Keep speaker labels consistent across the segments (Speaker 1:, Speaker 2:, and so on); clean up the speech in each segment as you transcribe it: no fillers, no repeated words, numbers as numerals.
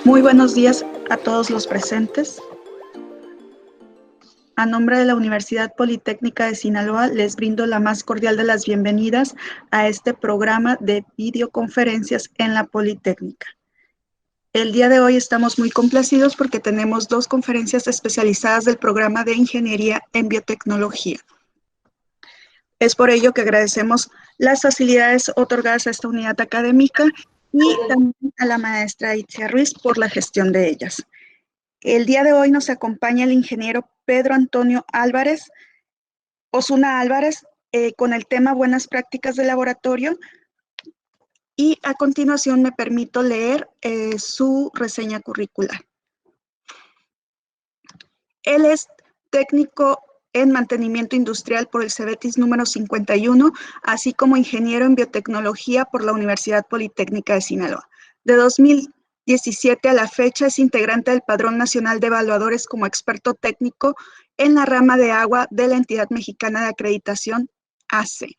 Speaker 1: Muy buenos días a todos los presentes. A nombre de la Universidad Politécnica de Sinaloa, les brindo la más cordial de las bienvenidas a este programa de videoconferencias en la Politécnica. El día de hoy estamos muy complacidos porque tenemos dos conferencias especializadas del programa de Ingeniería en Biotecnología. Es por ello que agradecemos las facilidades otorgadas a esta unidad académica y también a la maestra Itzia Ruiz por la gestión de ellas. El día de hoy nos acompaña el ingeniero Pedro Antonio Osuna Álvarez, con el tema Buenas prácticas de laboratorio, y a continuación me permito leer su reseña curricular. Él es técnico en mantenimiento industrial por el CEBETIS número 51, así como ingeniero en biotecnología por la Universidad Politécnica de Sinaloa. De 2017 a la fecha es integrante del Padrón Nacional de Evaluadores como experto técnico en la rama de agua de la Entidad Mexicana de Acreditación, ACE.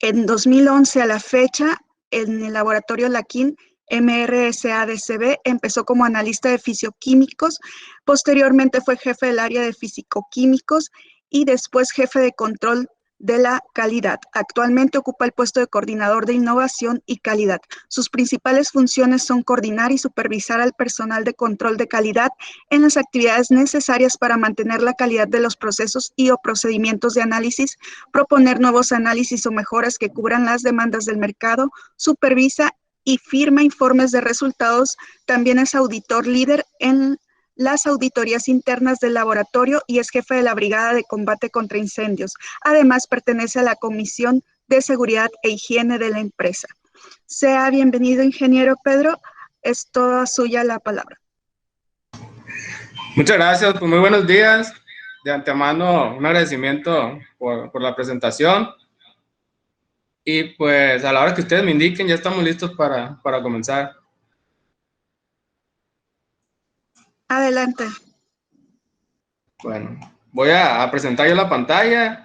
Speaker 1: En 2011 a la fecha, en el laboratorio Laquín MRSADCB empezó como analista de fisioquímicos, posteriormente fue jefe del área de fisicoquímicos y después jefe de control de la calidad. Actualmente ocupa el puesto de coordinador de innovación y calidad. Sus principales funciones son coordinar y supervisar al personal de control de calidad en las actividades necesarias para mantener la calidad de los procesos y o procedimientos de análisis, proponer nuevos análisis o mejoras que cubran las demandas del mercado, supervisa y firma informes de resultados. También es auditor líder en las auditorías internas del laboratorio y es jefe de la Brigada de Combate contra Incendios. Además, pertenece a la Comisión de Seguridad e Higiene de la empresa. Sea bienvenido, ingeniero Pedro. Es toda suya la palabra.
Speaker 2: Muchas gracias, pues muy buenos días. De antemano, un agradecimiento por la presentación. Y pues a la hora que ustedes me indiquen, ya estamos listos para comenzar.
Speaker 1: Adelante.
Speaker 2: Bueno, voy a presentar yo la pantalla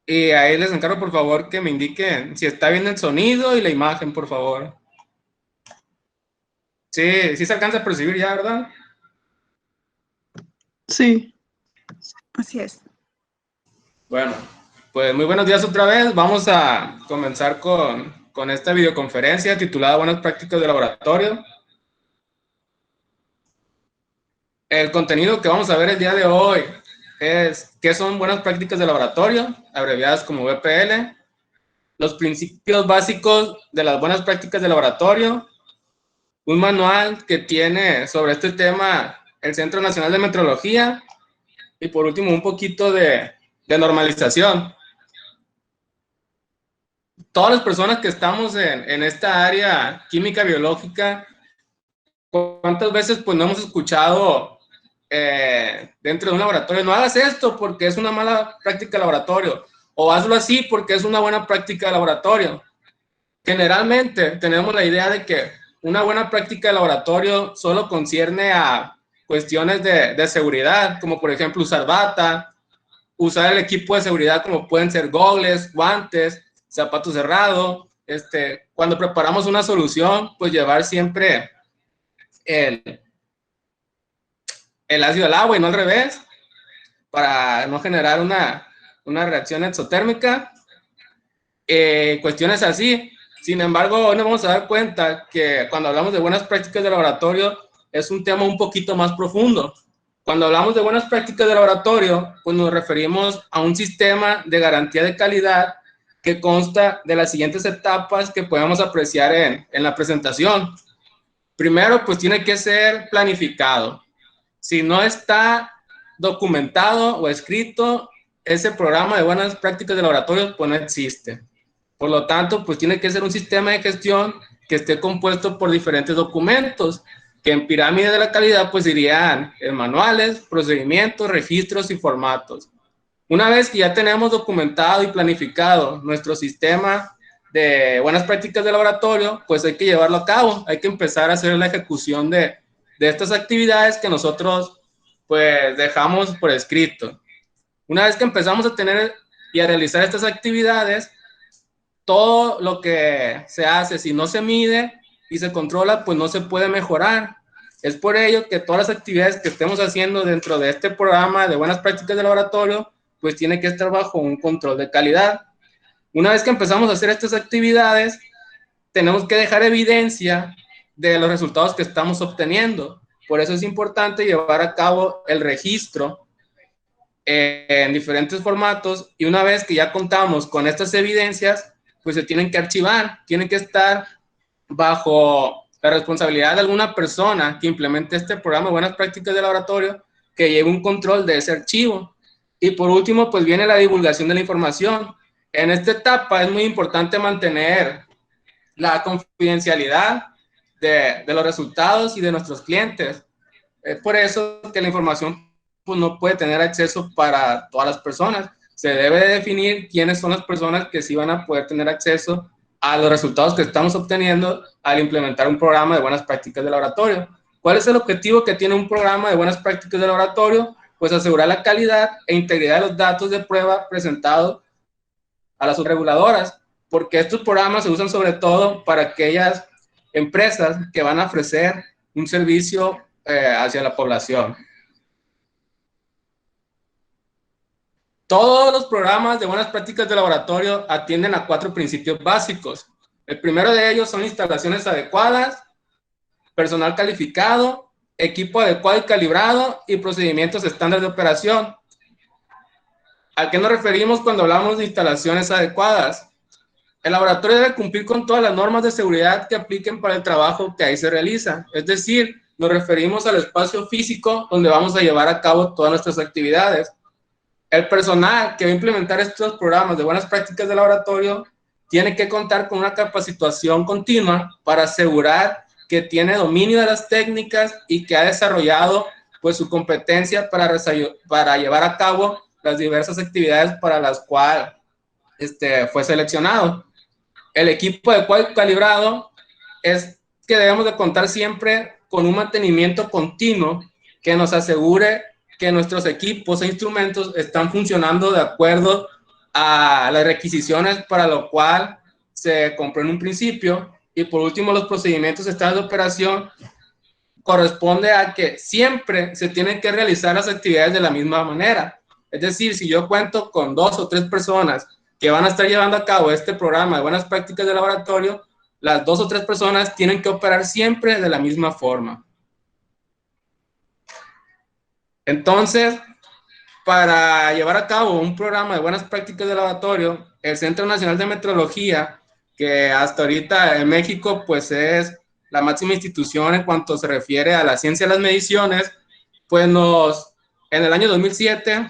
Speaker 2: y ahí les encargo por favor que me indiquen si está bien el sonido y la imagen, por favor. Sí, sí se alcanza a percibir ya, ¿verdad?
Speaker 1: Sí. Así es.
Speaker 2: Bueno, pues muy buenos días otra vez. Vamos a comenzar con esta videoconferencia titulada Buenas prácticas de laboratorio. El contenido que vamos a ver el día de hoy es qué son buenas prácticas de laboratorio, abreviadas como BPL, los principios básicos de las buenas prácticas de laboratorio, un manual que tiene sobre este tema el Centro Nacional de Metrología y por último un poquito de normalización. Todas las personas que estamos en esta área química biológica, ¿cuántas veces pues no hemos escuchado dentro de un laboratorio, no hagas esto porque es una mala práctica de laboratorio, o hazlo así porque es una buena práctica de laboratorio? Generalmente tenemos la idea de que una buena práctica de laboratorio solo concierne a cuestiones de seguridad, como por ejemplo usar bata, usar el equipo de seguridad como pueden ser gogles, guantes, zapatos cerrados. Cuando preparamos una solución, pues llevar siempre el ácido al agua y no al revés, para no generar una reacción exotérmica, cuestiones así. Sin embargo, hoy nos vamos a dar cuenta que cuando hablamos de buenas prácticas de laboratorio es un tema un poquito más profundo. Cuando hablamos de buenas prácticas de laboratorio, pues nos referimos a un sistema de garantía de calidad que consta de las siguientes etapas que podemos apreciar en la presentación. Primero, pues tiene que ser planificado. Si no está documentado o escrito, ese programa de buenas prácticas de laboratorio pues no existe. Por lo tanto, pues tiene que ser un sistema de gestión que esté compuesto por diferentes documentos, que en pirámide de la calidad pues irían manuales, procedimientos, registros y formatos. Una vez que ya tenemos documentado y planificado nuestro sistema de buenas prácticas de laboratorio, pues hay que llevarlo a cabo, hay que empezar a hacer la ejecución de estas actividades que nosotros pues dejamos por escrito. Una vez que empezamos a tener y a realizar estas actividades, todo lo que se hace, si no se mide y se controla, pues no se puede mejorar. Es por ello que todas las actividades que estemos haciendo dentro de este programa de buenas prácticas de laboratorio, pues tiene que estar bajo un control de calidad. Una vez que empezamos a hacer estas actividades, tenemos que dejar evidencia de los resultados que estamos obteniendo. Por eso es importante llevar a cabo el registro en diferentes formatos, y una vez que ya contamos con estas evidencias, pues se tienen que archivar, tienen que estar bajo la responsabilidad de alguna persona que implemente este programa de buenas prácticas de laboratorio, que lleve un control de ese archivo. Y por último, pues viene la divulgación de la información. En esta etapa es muy importante mantener la confidencialidad de los resultados y de nuestros clientes. Es por eso que la información pues, no puede tener acceso para todas las personas. Se debe de definir quiénes son las personas que sí van a poder tener acceso a los resultados que estamos obteniendo al implementar un programa de buenas prácticas de laboratorio. ¿Cuál es el objetivo que tiene un programa de buenas prácticas de laboratorio? Pues asegurar la calidad e integridad de los datos de prueba presentados a las reguladoras, porque estos programas se usan sobre todo para aquellas empresas que van a ofrecer un servicio hacia la población. Todos los programas de buenas prácticas de laboratorio atienden a 4 principios básicos. El primero de ellos son instalaciones adecuadas, personal calificado, equipo adecuado y calibrado y procedimientos estándar de operación. ¿A qué nos referimos cuando hablamos de instalaciones adecuadas? El laboratorio debe cumplir con todas las normas de seguridad que apliquen para el trabajo que ahí se realiza. Es decir, nos referimos al espacio físico donde vamos a llevar a cabo todas nuestras actividades. El personal que va a implementar estos programas de buenas prácticas de laboratorio tiene que contar con una capacitación continua para asegurar que tiene dominio de las técnicas y que ha desarrollado pues su competencia para llevar a cabo las diversas actividades para las cuales fue seleccionado. El equipo adecuado y calibrado es que debemos de contar siempre con un mantenimiento continuo que nos asegure que nuestros equipos e instrumentos están funcionando de acuerdo a las requisiciones para lo cual se compró en un principio. Y por último, los procedimientos estándar de operación corresponde a que siempre se tienen que realizar las actividades de la misma manera. Es decir, si yo cuento con 2 o 3 personas que van a estar llevando a cabo este programa de buenas prácticas de laboratorio, las 2 o 3 personas tienen que operar siempre de la misma forma. Entonces, para llevar a cabo un programa de buenas prácticas de laboratorio, el Centro Nacional de Metrología, que hasta ahorita en México pues es la máxima institución en cuanto se refiere a la ciencia de las mediciones, pues en el año 2007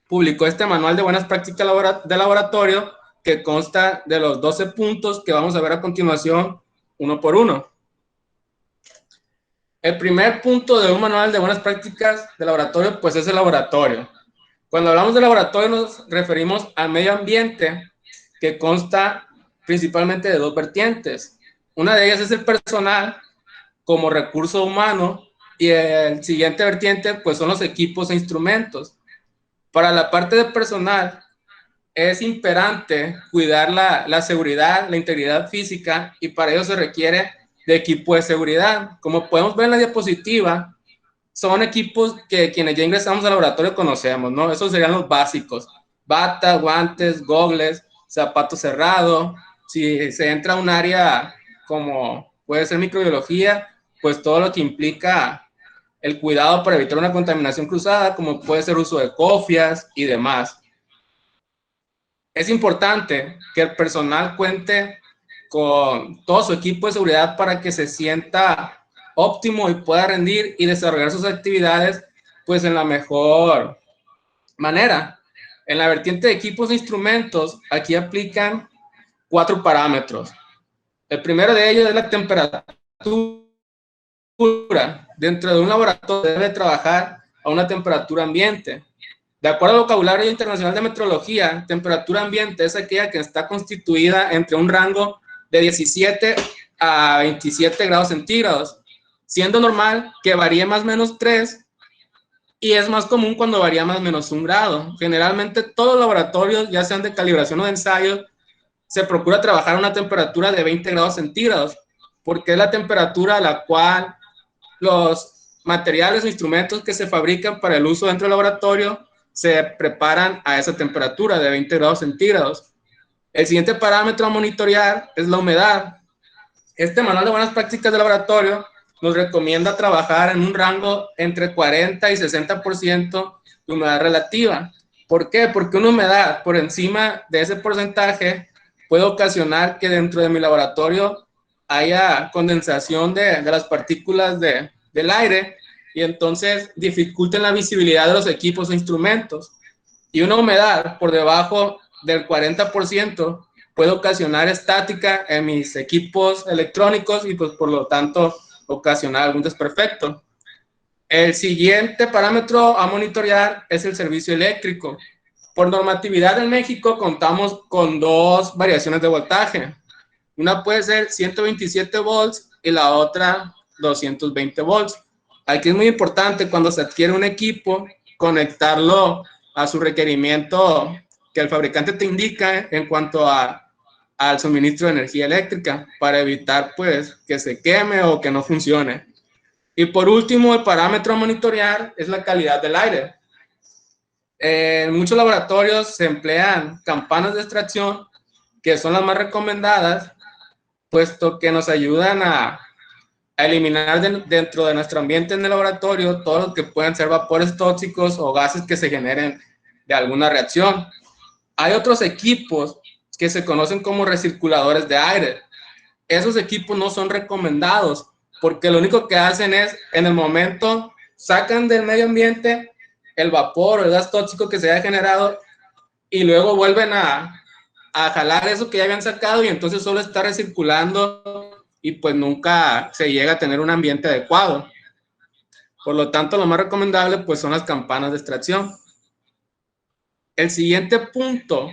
Speaker 2: publicó este manual de buenas prácticas de laboratorio, que consta de los 12 puntos que vamos a ver a continuación uno por uno. El primer punto de un manual de buenas prácticas de laboratorio pues es el laboratorio. Cuando hablamos de laboratorio nos referimos al medio ambiente, que consta principalmente de 2 vertientes. Una de ellas es el personal como recurso humano, y el siguiente vertiente pues son los equipos e instrumentos. Para la parte de personal es imperante cuidar la seguridad, la integridad física, y para ello se requiere de equipo de seguridad. Como podemos ver en la diapositiva, son equipos que quienes ya ingresamos al laboratorio conocemos, ¿no? Esos serían los básicos: bata, guantes, gogles, zapato cerrado. Si se entra a un área como puede ser microbiología, pues todo lo que implica el cuidado para evitar una contaminación cruzada, como puede ser uso de cofias y demás. Es importante que el personal cuente con todo su equipo de seguridad para que se sienta óptimo y pueda rendir y desarrollar sus actividades pues en la mejor manera. En la vertiente de equipos e instrumentos, aquí aplican 4 parámetros. El primero de ellos es la temperatura. Dentro de un laboratorio debe trabajar a una temperatura ambiente. De acuerdo al vocabulario internacional de metrología, temperatura ambiente es aquella que está constituida entre un rango de 17 a 27 grados centígrados, siendo normal que varíe más o menos 3, y es más común cuando varía más o menos 1 grado. Generalmente todos los laboratorios, ya sean de calibración o de ensayo, se procura trabajar a una temperatura de 20 grados centígrados, porque es la temperatura a la cual los materiales o instrumentos que se fabrican para el uso dentro del laboratorio se preparan a esa temperatura de 20 grados centígrados. El siguiente parámetro a monitorear es la humedad. Este manual de buenas prácticas de laboratorio nos recomienda trabajar en un rango entre 40 y 60% de humedad relativa. ¿Por qué? Porque una humedad por encima de ese porcentaje puede ocasionar que dentro de mi laboratorio haya condensación de las partículas del aire y entonces dificulten la visibilidad de los equipos o instrumentos. Y una humedad por debajo del 40% puede ocasionar estática en mis equipos electrónicos y pues por lo tanto ocasionar algún desperfecto. El siguiente parámetro a monitorear es el servicio eléctrico. Por normatividad en México contamos con dos variaciones de voltaje. Una puede ser 127 volts y la otra 220 volts. Aquí es muy importante cuando se adquiere un equipo conectarlo a su requerimiento que el fabricante te indica en cuanto al suministro de energía eléctrica para evitar pues que se queme o que no funcione. Y por último, el parámetro a monitorear es la calidad del aire. En muchos laboratorios se emplean campanas de extracción que son las más recomendadas, puesto que nos ayudan a eliminar dentro de nuestro ambiente en el laboratorio todo lo que pueden ser vapores tóxicos o gases que se generen de alguna reacción. Hay otros equipos que se conocen como recirculadores de aire. Esos equipos no son recomendados porque lo único que hacen es, en el momento, sacan del medio ambiente el vapor o el gas tóxico que se haya generado y luego vuelven a jalar eso que ya habían sacado y entonces solo está recirculando y pues nunca se llega a tener un ambiente adecuado. Por lo tanto, lo más recomendable pues son las campanas de extracción. El siguiente punto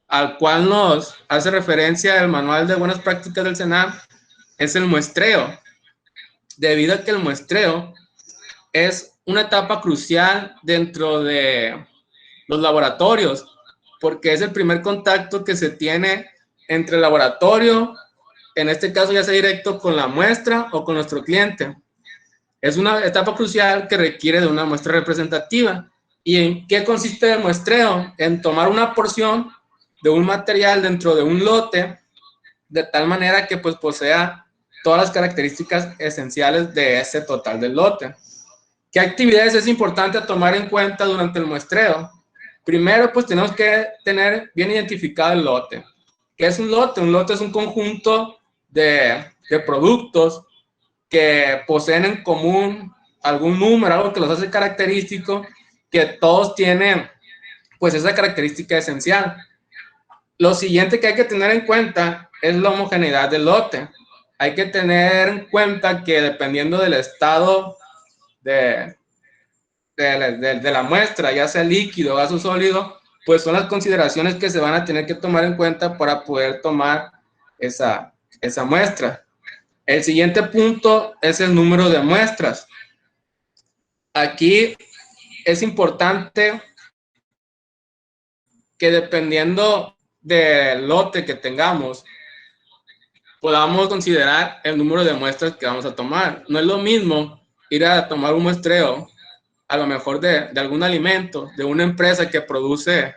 Speaker 2: al cual nos hace referencia el manual de buenas prácticas del CENAM es el muestreo, debido a que el muestreo es una etapa crucial dentro de los laboratorios, porque es el primer contacto que se tiene entre el laboratorio, en este caso ya sea directo con la muestra o con nuestro cliente. Es una etapa crucial que requiere de una muestra representativa. ¿Y en qué consiste el muestreo? En tomar una porción de un material dentro de un lote de tal manera que pues posea todas las características esenciales de ese total del lote. ¿Qué actividades es importante tomar en cuenta durante el muestreo? Primero, pues tenemos que tener bien identificado el lote. ¿Qué es un lote? Un lote es un conjunto de productos que poseen en común algún número, algo que los hace característicos, que todos tienen pues esa característica esencial. Lo siguiente que hay que tener en cuenta es la homogeneidad del lote. Hay que tener en cuenta que dependiendo del estado de la muestra, ya sea líquido, gas o sólido, pues son las consideraciones que se van a tener que tomar en cuenta para poder tomar esa muestra. El siguiente punto es el número de muestras. Aquí es importante que dependiendo del lote que tengamos, podamos considerar el número de muestras que vamos a tomar. No es lo mismo ir a tomar un muestreo, a lo mejor de algún alimento, de una empresa que produce,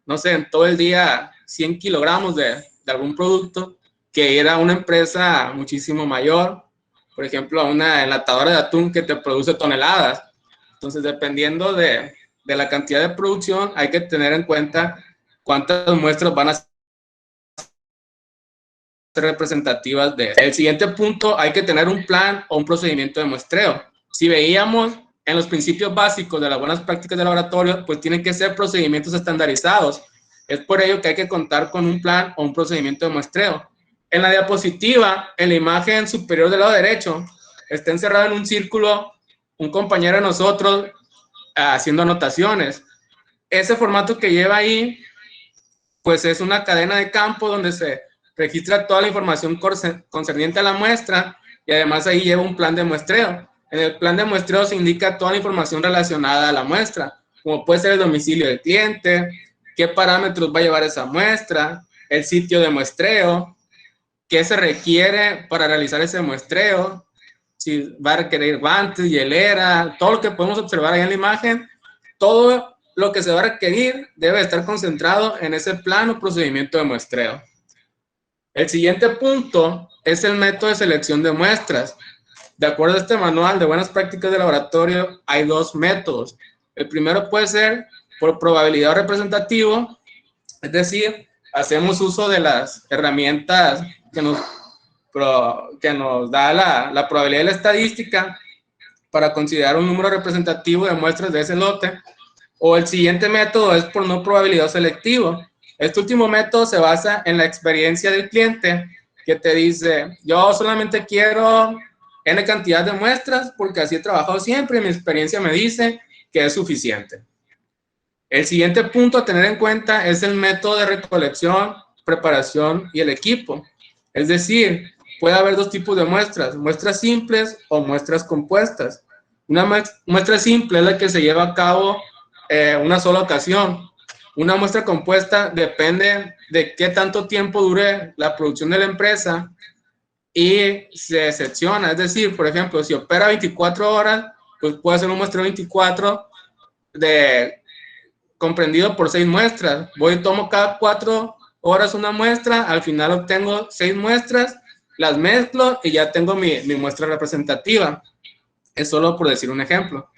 Speaker 2: no sé, en todo el día 100 kilogramos de algún producto, que ir a una empresa muchísimo mayor, por ejemplo, a una enlatadora de atún que te produce toneladas. Entonces, dependiendo de la cantidad de producción, hay que tener en cuenta cuántas muestras van a ser representativas de. El siguiente punto, hay que tener un plan o un procedimiento de muestreo. Si veíamos en los principios básicos de las buenas prácticas de laboratorio, pues tienen que ser procedimientos estandarizados. Es por ello que hay que contar con un plan o un procedimiento de muestreo. En la diapositiva, en la imagen superior del lado derecho, está encerrado en un círculo un compañero de nosotros haciendo anotaciones. Ese formato que lleva ahí, pues es una cadena de campo donde se registra toda la información concerniente a la muestra y además ahí lleva un plan de muestreo. En el plan de muestreo se indica toda la información relacionada a la muestra, como puede ser el domicilio del cliente, qué parámetros va a llevar esa muestra, el sitio de muestreo, qué se requiere para realizar ese muestreo, si va a requerir guantes, hielera, todo lo que podemos observar ahí en la imagen, todo lo que se va a requerir debe estar concentrado en ese plan o procedimiento de muestreo. El siguiente punto es el método de selección de muestras. De acuerdo a este manual de buenas prácticas de laboratorio, hay dos métodos. El primero puede ser por probabilidad representativo, es decir, hacemos uso de las herramientas que nos da la probabilidad de la estadística para considerar un número representativo de muestras de ese lote. O el siguiente método es por no probabilidad selectivo. Este último método se basa en la experiencia del cliente, que te dice, yo solamente quiero N cantidad de muestras porque así he trabajado siempre y mi experiencia me dice que es suficiente. El siguiente punto a tener en cuenta es el método de recolección, preparación y el equipo. Es decir, puede haber dos tipos de muestras simples o muestras compuestas. Una muestra simple es la que se lleva a cabo una sola ocasión. Una muestra compuesta depende de qué tanto tiempo dure la producción de la empresa y se secciona. Es decir, por ejemplo, si opera 24 horas, pues puede ser un muestreo 24 comprendido por 6 muestras. Voy y tomo cada 4 horas una muestra, al final obtengo 6 muestras, las mezclo y ya tengo mi muestra representativa. Es solo por decir un ejemplo.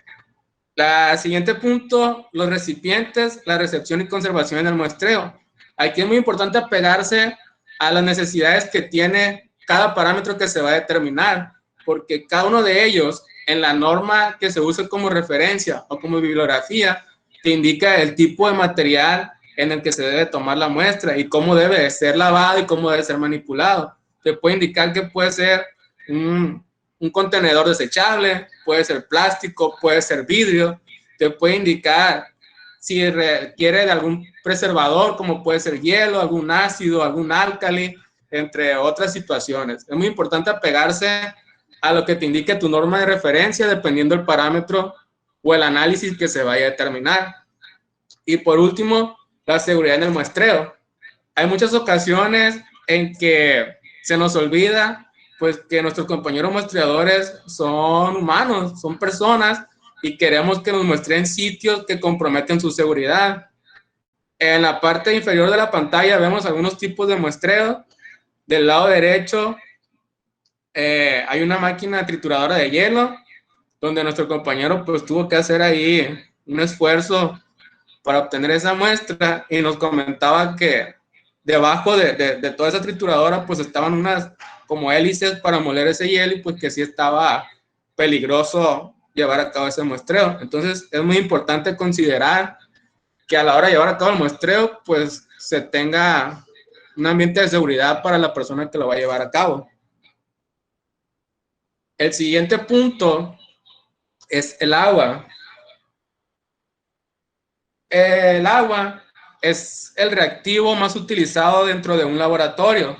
Speaker 2: El siguiente punto, los recipientes, la recepción y conservación en el muestreo. Aquí es muy importante apegarse a las necesidades que tiene cada parámetro que se va a determinar, porque cada uno de ellos, en la norma que se use como referencia o como bibliografía, te indica el tipo de material en el que se debe tomar la muestra y cómo debe ser lavado y cómo debe ser manipulado. Te puede indicar que puede ser un contenedor desechable, puede ser plástico, puede ser vidrio, te puede indicar si requiere de algún preservador, como puede ser hielo, algún ácido, algún álcali, entre otras situaciones. Es muy importante apegarse a lo que te indique tu norma de referencia, dependiendo del parámetro o el análisis que se vaya a determinar. Y por último, la seguridad en el muestreo. Hay muchas ocasiones en que se nos olvida pues que nuestros compañeros muestreadores son humanos, son personas y queremos que nos muestren sitios que comprometen su seguridad. En la parte inferior de la pantalla vemos algunos tipos de muestreo. Del lado derecho hay una máquina trituradora de hielo donde nuestro compañero pues tuvo que hacer ahí un esfuerzo para obtener esa muestra y nos comentaba que debajo de toda esa trituradora pues estaban unas como hélices para moler ese hielo y pues que sí estaba peligroso llevar a cabo ese muestreo. Entonces es muy importante considerar que a la hora de llevar a cabo el muestreo pues se tenga un ambiente de seguridad para la persona que lo va a llevar a cabo. El siguiente punto es el agua. El agua es el reactivo más utilizado dentro de un laboratorio.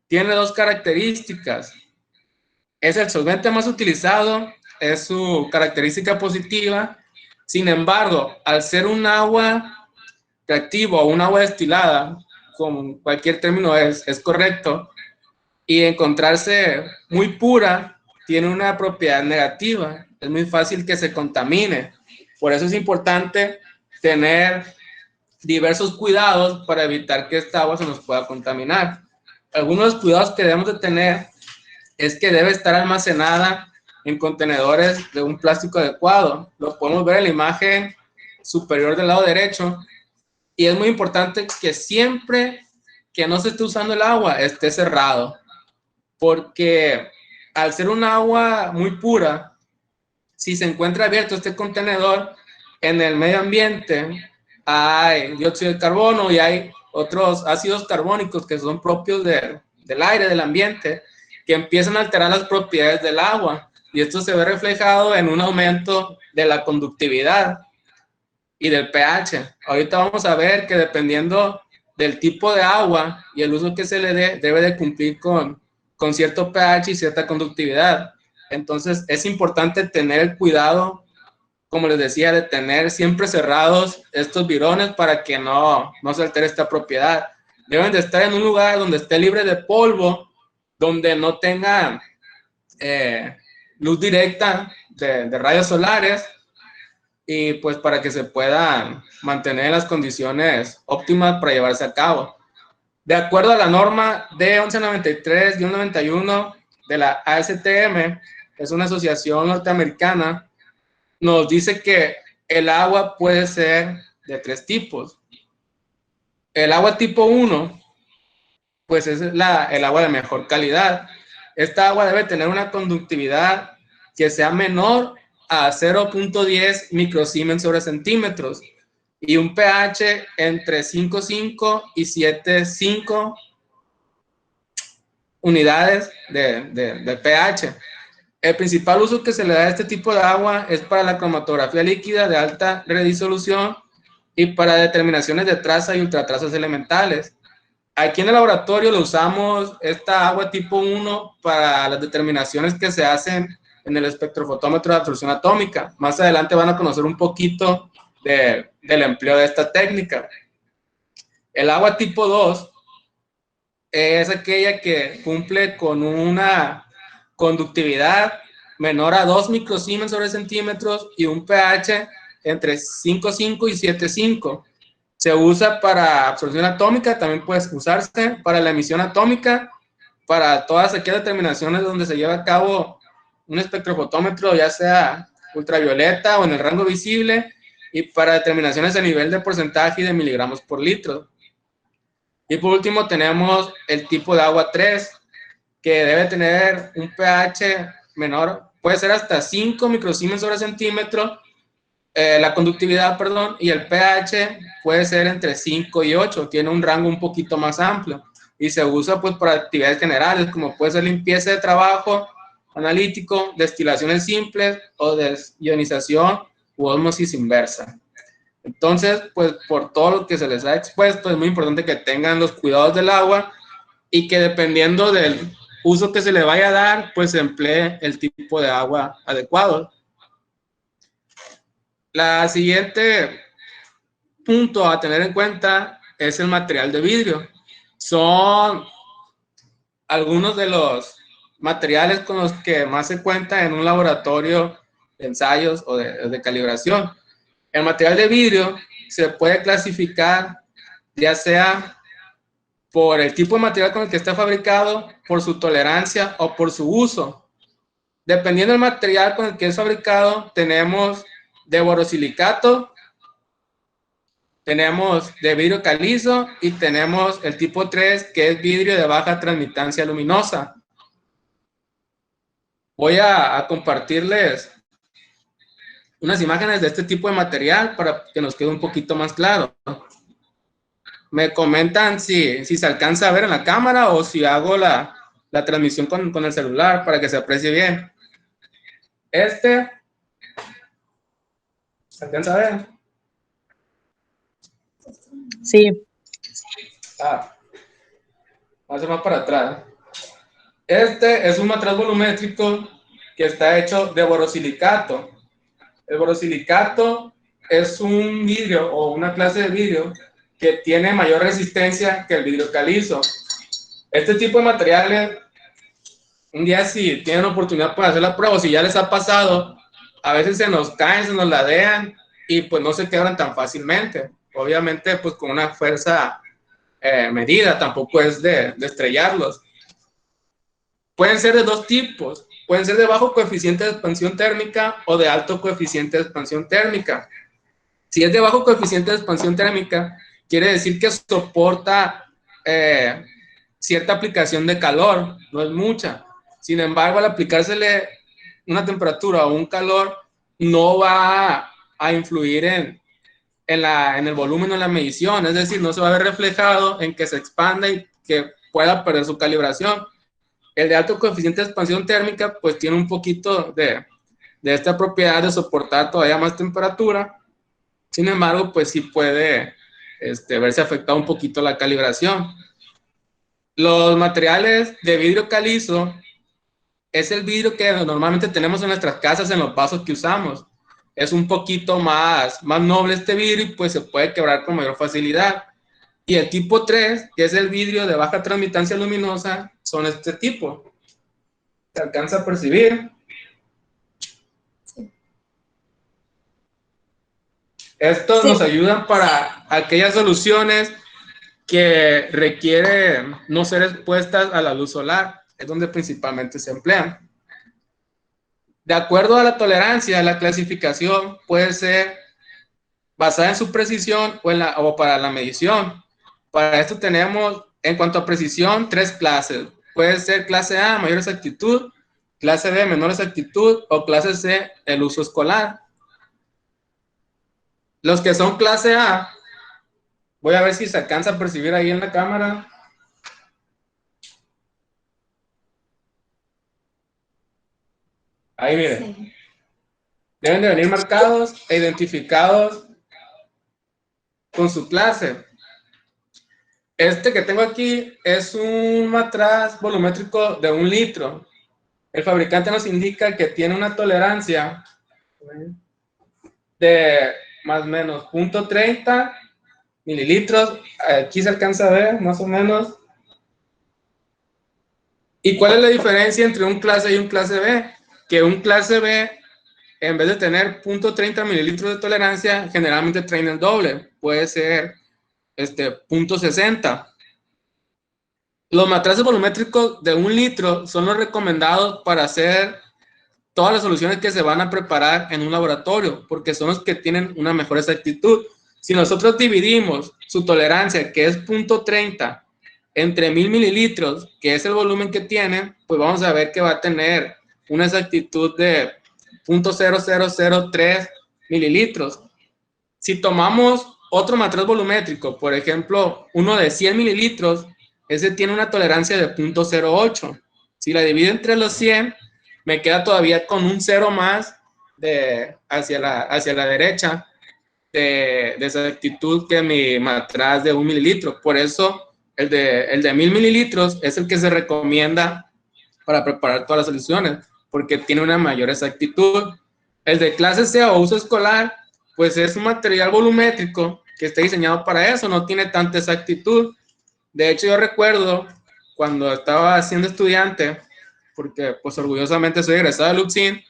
Speaker 2: Tiene dos características. Es el solvente más utilizado, es su característica positiva. Sin embargo, al ser un agua reactivo o un agua destilada, con cualquier término es correcto, y encontrarse muy pura, tiene una propiedad negativa. Es muy fácil que se contamine. Por eso es importante tener diversos cuidados para evitar que esta agua se nos pueda contaminar. Algunos de los cuidados que debemos de tener es que debe estar almacenada en contenedores de un plástico adecuado. Lo podemos ver en la imagen superior del lado derecho. Y es muy importante que siempre que no se esté usando el agua esté cerrado, porque al ser un agua muy pura, si se encuentra abierto este contenedor, en el medio ambiente hay dióxido de carbono y hay otros ácidos carbónicos que son propios del aire, del ambiente, que empiezan a alterar las propiedades del agua, y esto se ve reflejado en un aumento de la conductividad y del pH. Ahorita vamos a ver que dependiendo del tipo de agua y el uso que se le dé, debe de cumplir con cierto pH y cierta conductividad. Entonces es importante tener el cuidado, como les decía, de tener siempre cerrados estos bidones para que no se altere esta propiedad. Deben de estar en un lugar donde esté libre de polvo, donde no tenga luz directa de rayos solares y pues para que se puedan mantener las condiciones óptimas para llevarse a cabo. De acuerdo a la norma D1193-91 de la ASTM, es una asociación norteamericana, nos dice que el agua puede ser de 3 tipos. El agua tipo 1, pues es el agua de mejor calidad. Esta agua debe tener una conductividad que sea menor a 0.10 microsiemens sobre centímetros y un pH entre 5.5 y 7.5 unidades de pH. El principal uso que se le da a este tipo de agua es para la cromatografía líquida de alta redisolución y para determinaciones de traza y ultratrazas elementales. Aquí en el laboratorio lo usamos esta agua tipo 1 para las determinaciones que se hacen en el espectrofotómetro de absorción atómica. Más adelante van a conocer un poquito del empleo de esta técnica. El agua tipo 2 es aquella que cumple con una conductividad menor a 2 microsiemens sobre centímetros y un pH entre 5.5 y 7.5. Se usa para absorción atómica, también puede usarse para la emisión atómica, para todas aquellas determinaciones donde se lleva a cabo un espectrofotómetro, ya sea ultravioleta o en el rango visible, y para determinaciones a nivel de porcentaje y de miligramos por litro. Y por último tenemos el tipo de agua 3, que debe tener un pH menor, puede ser hasta 5 microsiemens sobre centímetro, la conductividad, perdón, y el pH puede ser entre 5 y 8, tiene un rango un poquito más amplio y se usa pues para actividades generales como puede ser limpieza de trabajo, analítico, destilaciones simples o desionización u ósmosis inversa. Entonces, pues por todo lo que se les ha expuesto, es muy importante que tengan los cuidados del agua y que dependiendo del uso que se le vaya a dar, pues se emplee el tipo de agua adecuado. La siguiente punto a tener en cuenta es el material de vidrio. Son algunos de los materiales con los que más se cuenta en un laboratorio de ensayos o de calibración. El material de vidrio se puede clasificar ya sea por el tipo de material con el que está fabricado, por su tolerancia o por su uso. Dependiendo del material con el que es fabricado, tenemos de borosilicato, tenemos de vidrio calizo y tenemos el tipo 3, que es vidrio de baja transmitancia luminosa. Voy a compartirles unas imágenes de este tipo de material para que nos quede un poquito más claro. Me comentan si se alcanza a ver en la cámara o si hago la transmisión con el celular para que se aprecie bien. ¿Se alcanza a ver?
Speaker 3: Sí.
Speaker 2: Vamos a hacer más para atrás. Este es un material volumétrico que está hecho de borosilicato. El borosilicato es un vidrio o una clase de vidrio que tiene mayor resistencia que el vidrio calizo. Este tipo de materiales, un día si tienen oportunidad pueden hacer la prueba, o si ya les ha pasado, a veces se nos caen, se nos ladean y pues no se quebran tan fácilmente. Obviamente pues con una fuerza medida, tampoco es de estrellarlos. Pueden ser de dos tipos, pueden ser de bajo coeficiente de expansión térmica o de alto coeficiente de expansión térmica. Si es de bajo coeficiente de expansión térmica, quiere decir que soporta cierta aplicación de calor, no es mucha. Sin embargo, al aplicársele una temperatura o un calor, no va a influir en el volumen o en la medición, es decir, no se va a ver reflejado en que se expanda y que pueda perder su calibración. El de alto coeficiente de expansión térmica, pues tiene un poquito de esta propiedad de soportar todavía más temperatura. Sin embargo, pues sí puede verse afectado un poquito la calibración. Los materiales de vidrio calizo es el vidrio que normalmente tenemos en nuestras casas en los vasos que usamos. Es un poquito más noble este vidrio y pues se puede quebrar con mayor facilidad. Y el tipo 3, que es el vidrio de baja transmitancia luminosa, son este tipo. Se alcanza a percibir. Estos
Speaker 1: Sí.
Speaker 2: nos ayudan para aquellas soluciones que requieren no ser expuestas a la luz solar, es donde principalmente se emplean. De acuerdo a la tolerancia, la clasificación puede ser basada en su precisión o para la medición. Para esto tenemos, en cuanto a precisión, 3 clases. Puede ser clase A, mayor exactitud, clase B, menor exactitud, o clase C, el uso escolar. Los que son clase A, voy a ver si se alcanza a percibir ahí en la cámara. Ahí miren. Sí. Deben de venir marcados e identificados con su clase. Este que tengo aquí es un matraz volumétrico de 1 litro. El fabricante nos indica que tiene una tolerancia de más o menos 0.30 mililitros. Aquí se alcanza a ver más o menos. ¿Y cuál es la diferencia entre un clase A y un clase B? Que un clase B, en vez de tener 0.30 mililitros de tolerancia, generalmente traen el doble. Puede ser 0.60. Los matraces volumétricos de 1 litro son los recomendados para hacer todas las soluciones que se van a preparar en un laboratorio, porque son los que tienen una mejor exactitud. Si nosotros dividimos su tolerancia, que es 0.30, entre 1000 mililitros, que es el volumen que tiene, pues vamos a ver que va a tener una exactitud de 0.0003 mililitros. Si tomamos otro matraz volumétrico, por ejemplo, uno de 100 mililitros, ese tiene una tolerancia de 0.08. Si la divido entre los 100, me queda todavía con un 0 más hacia la derecha de exactitud que mi matraz de 1 mililitro. Por eso el de 1000 mililitros es el que se recomienda para preparar todas las soluciones, porque tiene una mayor exactitud. El de clase C o uso escolar, pues es un material volumétrico que está diseñado para eso, no tiene tanta exactitud. De hecho, yo recuerdo cuando estaba siendo estudiante, porque pues orgullosamente soy egresado de Luxin,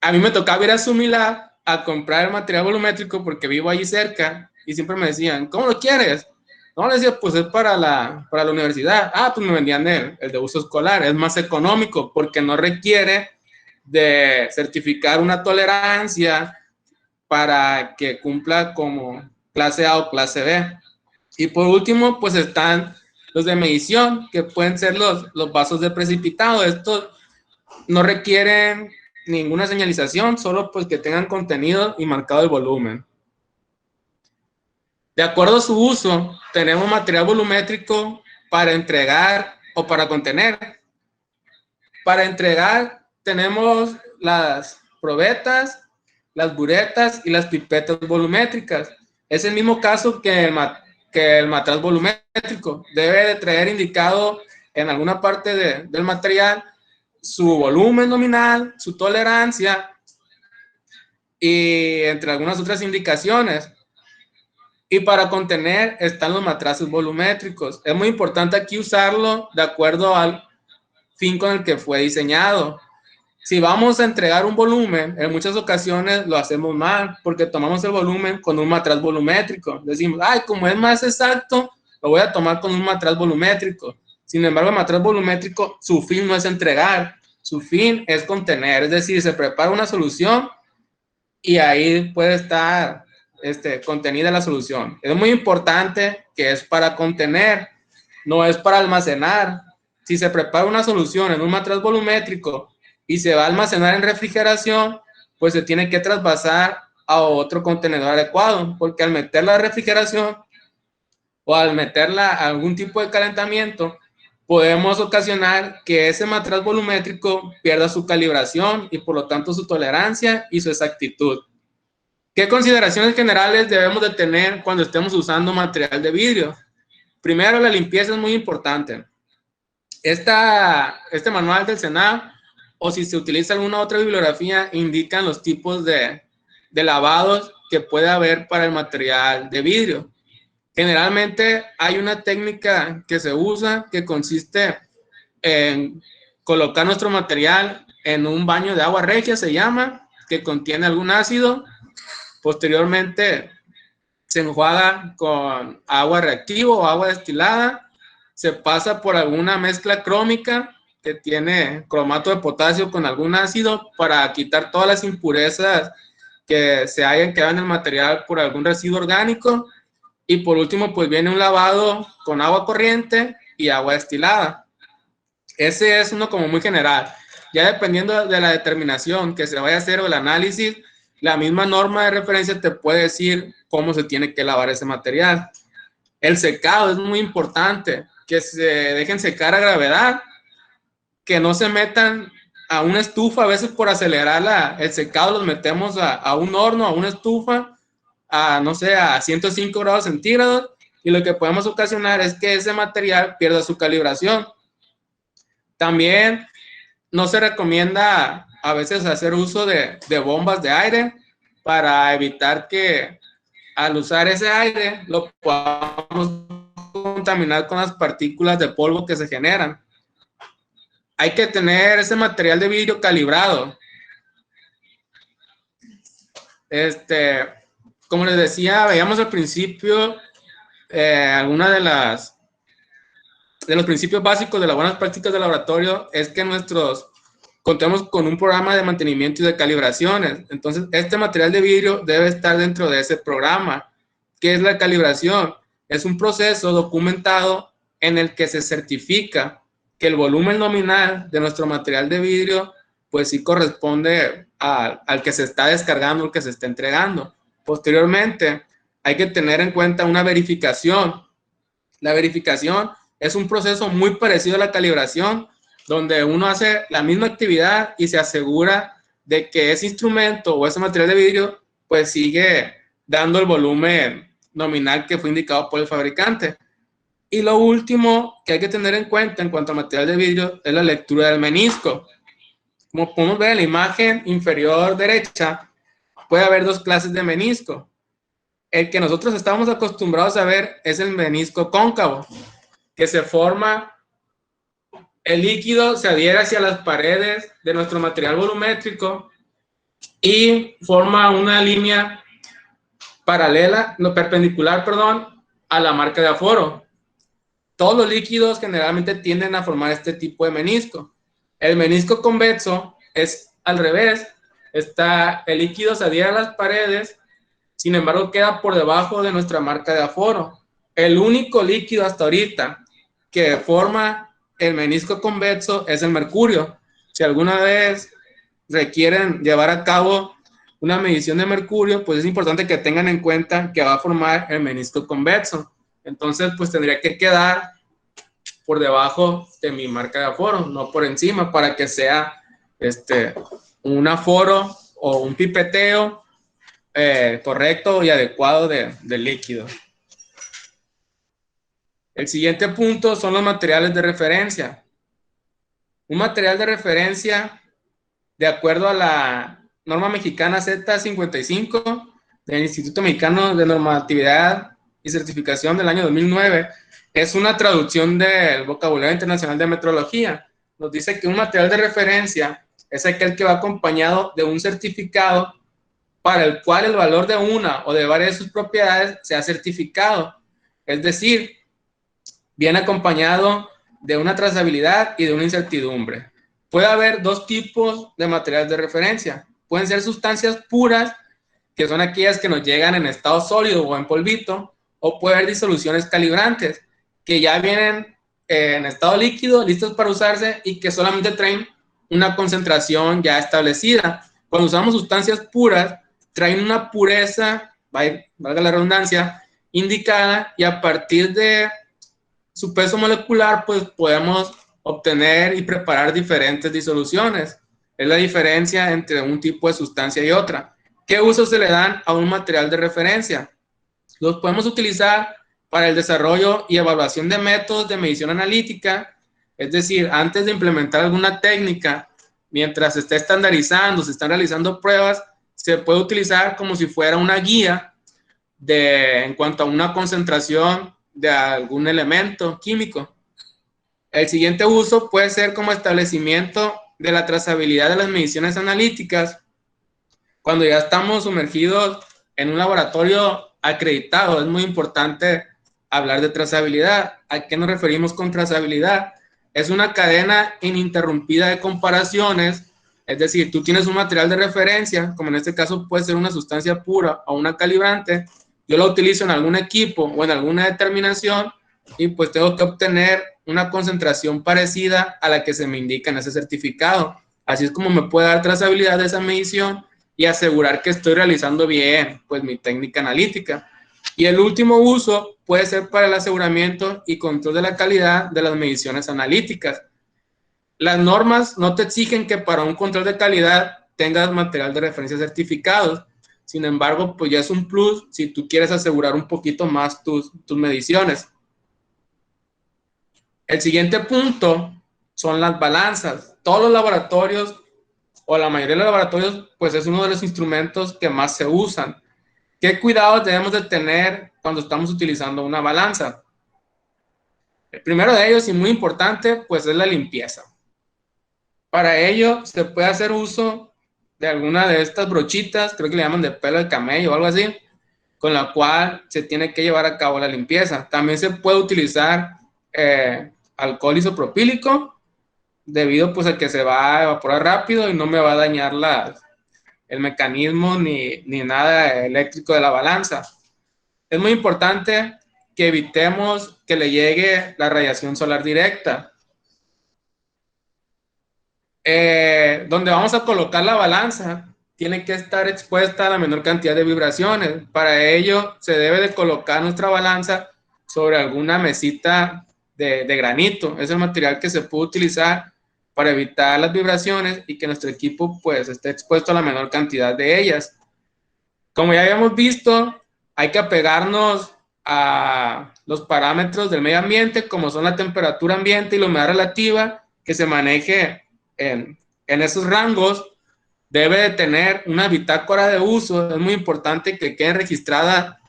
Speaker 2: a mí me tocaba ir a Sumilab a comprar el material volumétrico porque vivo allí cerca y siempre me decían, ¿cómo lo quieres? No, le decía, pues es para la universidad. Ah, pues me vendían el de uso escolar, es más económico porque no requiere de certificar una tolerancia para que cumpla como clase A o clase B. Y por último, pues están los de medición, que pueden ser los vasos de precipitado. Estos no requieren ninguna señalización, solo pues que tengan contenido y marcado el volumen. De acuerdo a su uso, tenemos material volumétrico para entregar o para contener. Para entregar tenemos las probetas, las buretas y las pipetas volumétricas. Es el mismo caso que el matraz volumétrico. Debe de traer indicado en alguna parte del material su volumen nominal, su tolerancia y entre algunas otras indicaciones. Y para contener están los matraces volumétricos. Es muy importante aquí usarlo de acuerdo al fin con el que fue diseñado. Si vamos a entregar un volumen, en muchas ocasiones lo hacemos mal porque tomamos el volumen con un matraz volumétrico. Decimos, ay, como es más exacto, lo voy a tomar con un matraz volumétrico. Sin embargo, el matraz volumétrico, su fin no es entregar, su fin es contener. Es decir, se prepara una solución y ahí puede estar contenida la solución. Es muy importante que es para contener, no es para almacenar. Si se prepara una solución en un matraz volumétrico y se va a almacenar en refrigeración, pues se tiene que trasvasar a otro contenedor adecuado, porque al meterla a refrigeración o al meterla a algún tipo de calentamiento, podemos ocasionar que ese matraz volumétrico pierda su calibración y por lo tanto su tolerancia y su exactitud. ¿Qué consideraciones generales debemos de tener cuando estemos usando material de vidrio? Primero, la limpieza es muy importante. Este manual del SENAV, o si se utiliza alguna otra bibliografía, indican los tipos de lavados que puede haber para el material de vidrio. Generalmente hay una técnica que se usa que consiste en colocar nuestro material en un baño de agua regia, se llama, que contiene algún ácido. Posteriormente se enjuaga con agua reactiva o agua destilada, se pasa por alguna mezcla crómica que tiene cromato de potasio con algún ácido para quitar todas las impurezas que se hayan quedado en el material por algún residuo orgánico. Y por último, pues viene un lavado con agua corriente y agua destilada. Ese es uno como muy general. Ya dependiendo de la determinación que se vaya a hacer o el análisis, la misma norma de referencia te puede decir cómo se tiene que lavar ese material. El secado es muy importante, que se dejen secar a gravedad, que no se metan a una estufa. A veces por acelerar el secado los metemos a un horno, a una estufa, no sé, a 105 grados centígrados, y lo que podemos ocasionar es que ese material pierda su calibración. También no se recomienda a veces hacer uso de bombas de aire para evitar que al usar ese aire lo podamos contaminar con las partículas de polvo que se generan. Hay que tener ese material de vidrio calibrado. Como les decía, veíamos al principio alguna de los principios básicos de las buenas prácticas de laboratorio es que contemos con un programa de mantenimiento y de calibraciones. Entonces, este material de vidrio debe estar dentro de ese programa. ¿Qué es la calibración? Es un proceso documentado en el que se certifica que el volumen nominal de nuestro material de vidrio pues sí corresponde al que se está descargando, al que se está entregando. Posteriormente, hay que tener en cuenta una verificación. La verificación es un proceso muy parecido a la calibración, donde uno hace la misma actividad y se asegura de que ese instrumento o ese material de vidrio pues sigue dando el volumen nominal que fue indicado por el fabricante. Y lo último que hay que tener en cuenta en cuanto a material de vidrio es la lectura del menisco. Como podemos ver en la imagen inferior derecha, puede haber dos clases de menisco. El que nosotros estamos acostumbrados a ver es el menisco cóncavo, que se forma, el líquido se adhiere hacia las paredes de nuestro material volumétrico y forma una línea perpendicular, a la marca de aforo. Todos los líquidos generalmente tienden a formar este tipo de menisco. El menisco convexo es al revés. El líquido se adhiere a las paredes, sin embargo queda por debajo de nuestra marca de aforo. El único líquido hasta ahorita que forma el menisco convexo es el mercurio. Si alguna vez requieren llevar a cabo una medición de mercurio, pues es importante que tengan en cuenta que va a formar el menisco convexo. Entonces, pues tendría que quedar por debajo de mi marca de aforo, no por encima, para que sea un aforo o un pipeteo correcto y adecuado del líquido. El siguiente punto son los materiales de referencia. Un material de referencia, de acuerdo a la norma mexicana Z55 del Instituto Mexicano de Normatividad y Certificación del año 2009, es una traducción del vocabulario internacional de metrología. Nos dice que un material de referencia es aquel que va acompañado de un certificado para el cual el valor de una o de varias de sus propiedades se ha certificado. Es decir, viene acompañado de una trazabilidad y de una incertidumbre. Puede haber dos tipos de materiales de referencia. Pueden ser sustancias puras, que son aquellas que nos llegan en estado sólido o en polvito, o puede haber disoluciones calibrantes, que ya vienen en estado líquido, listos para usarse y que solamente traen una concentración ya establecida. Cuando usamos sustancias puras, traen una pureza, valga la redundancia, indicada, y a partir de su peso molecular, pues podemos obtener y preparar diferentes disoluciones. Es la diferencia entre un tipo de sustancia y otra. ¿Qué usos se le dan a un material de referencia? Los podemos utilizar para el desarrollo y evaluación de métodos de medición analítica, es decir, antes de implementar alguna técnica, mientras se está estandarizando, se están realizando pruebas, se puede utilizar como si fuera una guía en cuanto a una concentración de algún elemento químico. El siguiente uso puede ser como establecimiento de la trazabilidad de las mediciones analíticas. Cuando ya estamos sumergidos en un laboratorio acreditado es muy importante hablar de trazabilidad. ¿A qué nos referimos con trazabilidad? Es una cadena ininterrumpida de comparaciones, es decir, tú tienes un material de referencia, como en este caso puede ser una sustancia pura o una calibrante, yo la utilizo en algún equipo o en alguna determinación y pues tengo que obtener una concentración parecida a la que se me indica en ese certificado. Así es como me puede dar trazabilidad de esa medición y asegurar que estoy realizando bien pues mi técnica analítica. Y el último uso puede ser para el aseguramiento y control de la calidad de las mediciones analíticas. Las normas no te exigen que para un control de calidad tengas material de referencia certificados. Sin embargo, pues ya es un plus si tú quieres asegurar un poquito más tus mediciones. El siguiente punto son las balanzas. Todos los laboratorios, o la mayoría de los laboratorios, pues es uno de los instrumentos que más se usan. ¿Qué cuidados debemos de tener cuando estamos utilizando una balanza? El primero de ellos, y muy importante, pues es la limpieza. Para ello, se puede hacer uso de alguna de estas brochitas, creo que le llaman de pelo de camello o algo así, con la cual se tiene que llevar a cabo la limpieza. También se puede utilizar alcohol isopropílico, debido pues a que se va a evaporar rápido y no me va a dañar el mecanismo ni nada eléctrico de la balanza. Es muy importante que evitemos que le llegue la radiación solar directa. Donde vamos a colocar la balanza tiene que estar expuesta a la menor cantidad de vibraciones. Para ello se debe de colocar nuestra balanza sobre alguna mesita de granito. Es el material que se puede utilizar para evitar las vibraciones y que nuestro equipo pues esté expuesto a la menor cantidad de ellas. Como ya habíamos visto, hay que apegarnos a los parámetros del medio ambiente, como son la temperatura ambiente y la humedad relativa, que se maneje en esos rangos. Debe de tener una bitácora de uso. Es muy importante que quede registrada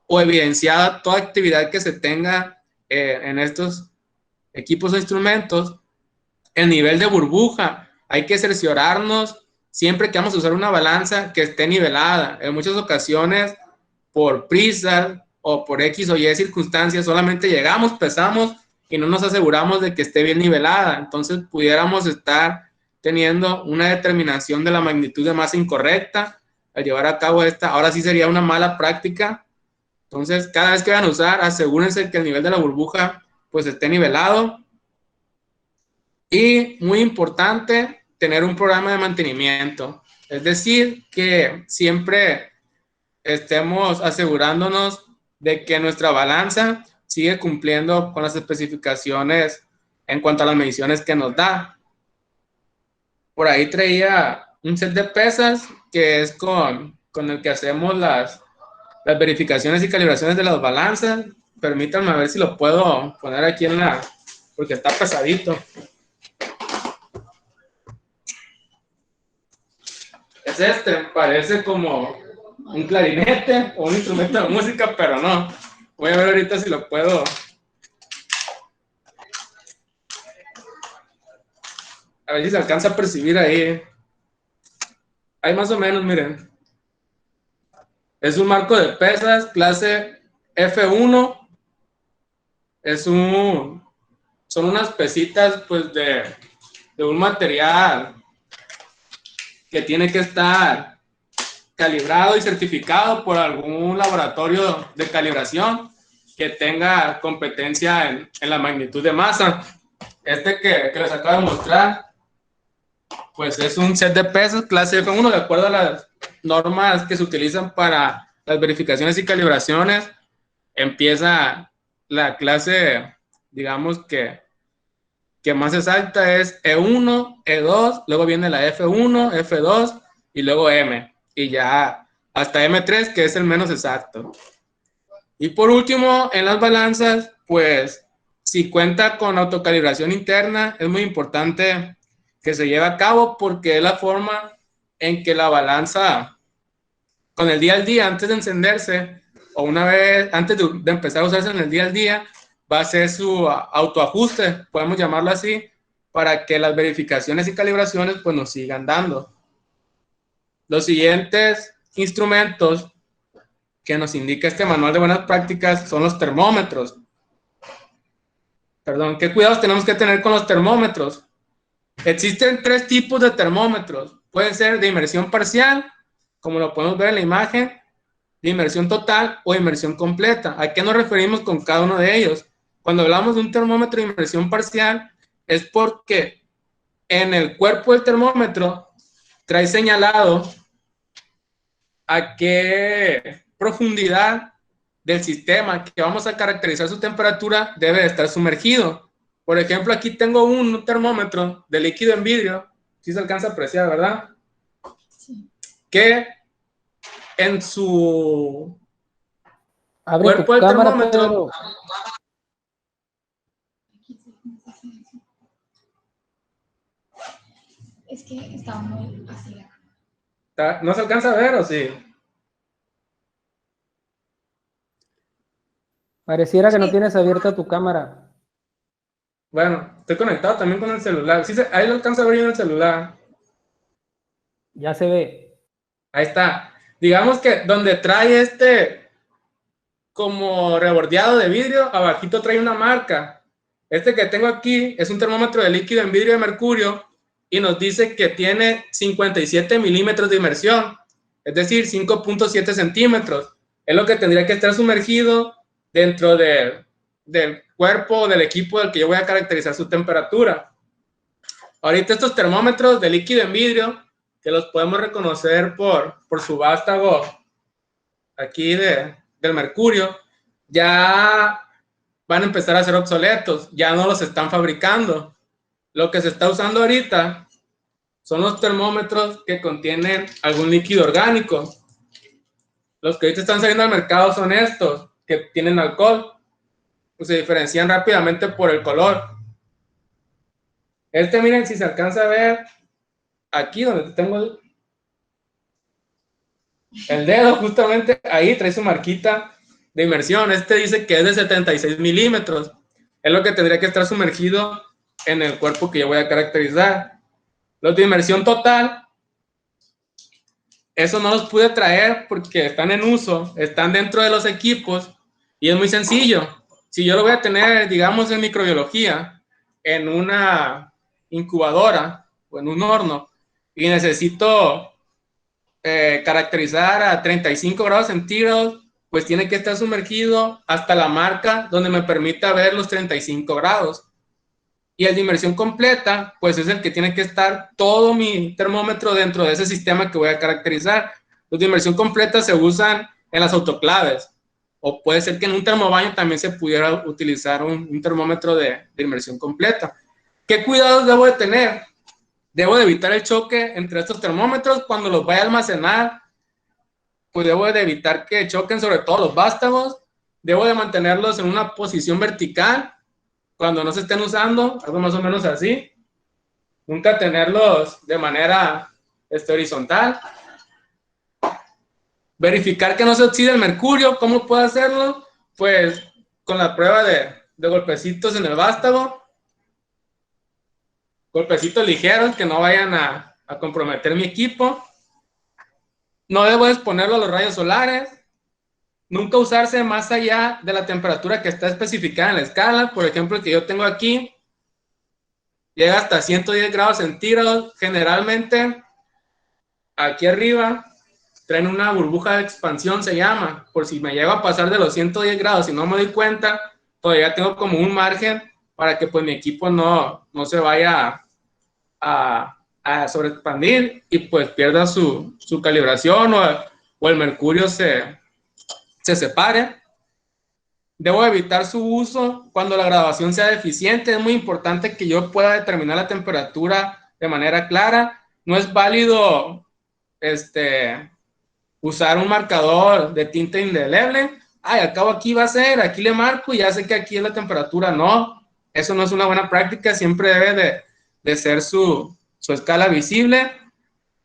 Speaker 2: o evidenciada toda actividad que se tenga en estos equipos o instrumentos. El nivel de burbuja, hay que cerciorarnos siempre que vamos a usar una balanza que esté nivelada. En muchas ocasiones, por prisa o por X o Y circunstancias, solamente llegamos, pesamos y no nos aseguramos de que esté bien nivelada. Entonces pudiéramos estar teniendo una determinación de la magnitud de masa incorrecta al llevar a cabo esta. Ahora sí sería una mala práctica. Entonces, cada vez que vayan a usar, asegúrense que el nivel de la burbuja pues esté nivelado. Y muy importante, tener un programa de mantenimiento. Es decir, que siempre estemos asegurándonos de que nuestra balanza sigue cumpliendo con las especificaciones en cuanto a las mediciones que nos da. Por ahí traía un set de pesas que es con el que hacemos las verificaciones y calibraciones de las balanzas. Permítanme a ver si lo puedo poner aquí porque está pesadito. Es parece como un clarinete o un instrumento de música, pero no. Voy a ver ahorita si lo puedo. A ver si se alcanza a percibir ahí. Ahí más o menos, miren. Es un marco de pesas, clase F1. Son unas pesitas, pues, de un material que tiene que estar calibrado y certificado por algún laboratorio de calibración que tenga competencia en la magnitud de masa. Que les acabo de mostrar, pues es un set de pesas clase F1 de acuerdo a las normas que se utilizan para las verificaciones y calibraciones. Empieza la clase, digamos que más exacta es E1, E2, luego viene la F1, F2 y luego M, y ya hasta M3, que es el menos exacto. Y por último, en las balanzas, pues si cuenta con autocalibración interna, es muy importante que se lleve a cabo porque es la forma en que la balanza, con el día al día, antes de encenderse, o una vez antes de empezar a usarse en el día al día, va a hacer su autoajuste, podemos llamarlo así, para que las verificaciones y calibraciones pues nos sigan dando. Los siguientes instrumentos que nos indica este manual de buenas prácticas son los termómetros. Perdón, ¿qué cuidados tenemos que tener con los termómetros? Existen 3 tipos de termómetros. Pueden ser de inmersión parcial, como lo podemos ver en la imagen, de inmersión total o inmersión completa. ¿A qué nos referimos con cada uno de ellos? Cuando hablamos de un termómetro de inmersión parcial, es porque en el cuerpo del termómetro trae señalado a qué profundidad del sistema que vamos a caracterizar su temperatura debe de estar sumergido. Por ejemplo, aquí tengo un termómetro de líquido en vidrio, si se alcanza a apreciar, ¿verdad? Sí. Que en su cuerpo del termómetro...
Speaker 3: Es que está muy así.
Speaker 2: ¿No se alcanza a ver o sí?
Speaker 4: Pareciera que no tienes abierta tu cámara.
Speaker 2: Bueno, estoy conectado también con el celular. Sí, ahí lo alcanza a ver yo en el celular.
Speaker 4: Ya se ve.
Speaker 2: Ahí está. Digamos que donde trae como rebordeado de vidrio, abajito trae una marca. Este que tengo aquí es un termómetro de líquido en vidrio de mercurio y nos dice que tiene 57 milímetros de inmersión, es decir, 5.7 centímetros. Es lo que tendría que estar sumergido dentro del cuerpo del equipo del que yo voy a caracterizar su temperatura. Ahorita estos termómetros de líquido en vidrio, que los podemos reconocer por su vástago aquí del mercurio, ya van a empezar a ser obsoletos, ya no los están fabricando. Lo que se está usando ahorita son los termómetros que contienen algún líquido orgánico. Los que ahorita están saliendo al mercado son estos, que tienen alcohol, pues se diferencian rápidamente por el color. Miren, si se alcanza a ver, aquí donde tengo el dedo, justamente ahí trae su marquita de inmersión. Dice que es de 76 milímetros. Es lo que tendría que estar sumergido en el cuerpo que yo voy a caracterizar. Los de inmersión total, eso no los pude traer porque están en uso, están dentro de los equipos y es muy sencillo. Si yo lo voy a tener, digamos, en microbiología, en una incubadora o en un horno y necesito caracterizar a 35 grados centígrados, pues tiene que estar sumergido hasta la marca donde me permita ver los 35 grados. Y el de inmersión completa, pues es el que tiene que estar todo mi termómetro dentro de ese sistema que voy a caracterizar. Los de inmersión completa se usan en las autoclaves, o puede ser que en un termobaño también se pudiera utilizar un termómetro de inmersión completa. ¿Qué cuidados debo de tener? Debo de evitar el choque entre estos termómetros. Cuando los vaya a almacenar, pues debo de evitar que choquen sobre todo los vástagos. Debo de mantenerlos en una posición vertical cuando no se estén usando, algo más o menos así. Nunca tenerlos de manera horizontal. Verificar que no se oxide el mercurio. ¿Cómo puedo hacerlo? Pues con la prueba de golpecitos en el vástago. Golpecitos ligeros que no vayan a comprometer mi equipo. No debo exponerlo a los rayos solares. Nunca usarse más allá de la temperatura que está especificada en la escala. Por ejemplo, el que yo tengo aquí llega hasta 110 grados centígrados. Generalmente, aquí arriba traen una burbuja de expansión, se llama. Por si me llego a pasar de los 110 grados y no me doy cuenta, todavía tengo como un margen para que pues mi equipo no se vaya a sobreexpandir y pues pierda su calibración o el mercurio se separe. Debo evitar su uso cuando la graduación sea deficiente. Es muy importante que yo pueda determinar la temperatura de manera clara. No es válido usar un marcador de tinta indeleble. Al cabo aquí va a ser, aquí le marco y ya sé que aquí es la temperatura. No, eso no es una buena práctica. Siempre debe de ser su escala visible.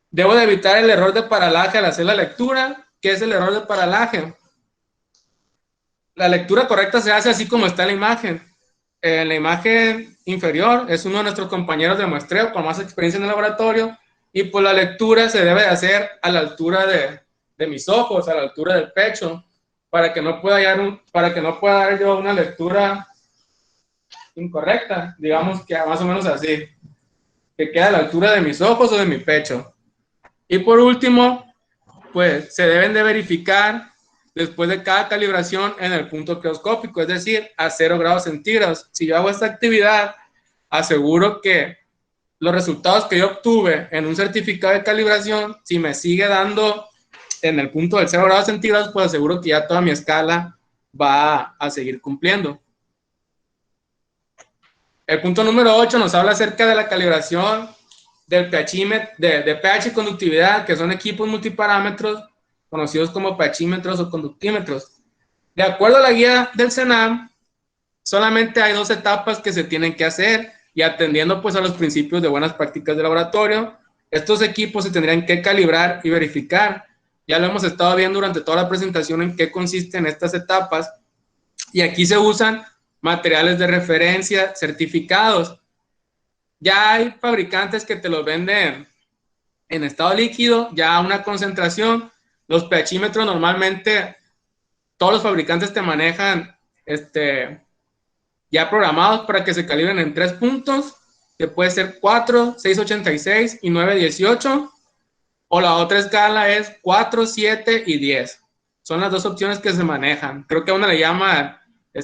Speaker 2: Debo de evitar el error de paralaje al hacer la lectura. ¿Qué es el error de paralaje? La lectura correcta se hace así como está en la imagen. En la imagen inferior es uno de nuestros compañeros de muestreo con más experiencia en el laboratorio y pues la lectura se debe de hacer a la altura de mis ojos, a la altura del pecho. para que no pueda dar yo una lectura incorrecta, digamos que más o menos así, que queda a la altura de mis ojos o de mi pecho. Y por último, pues se deben de verificar después de cada calibración en el punto crioscópico, es decir, a 0 grados centígrados. Si yo hago esta actividad, aseguro que los resultados que yo obtuve en un certificado de calibración, si me sigue dando en el punto del 0 grados centígrados, pues aseguro que ya toda mi escala va a seguir cumpliendo. El punto número 8 nos habla acerca de la calibración del pHímetro, de pH y conductividad, que son equipos multiparámetros conocidos como pHímetros o conductímetros. De acuerdo a la guía del CENAM, solamente hay 2 etapas que se tienen que hacer, y atendiendo pues a los principios de buenas prácticas de laboratorio, estos equipos se tendrían que calibrar y verificar. Ya lo hemos estado viendo durante toda la presentación en qué consisten estas etapas, y aquí se usan materiales de referencia certificados. Ya hay fabricantes que te los venden en estado líquido, ya a una concentración. Los pHímetros normalmente todos los fabricantes te manejan ya programados para que se calibren en 3 puntos, que puede ser 4, 686 y 918, o la otra escala es 4, 7 y 10. Son las 2 opciones que se manejan. Creo que una le llama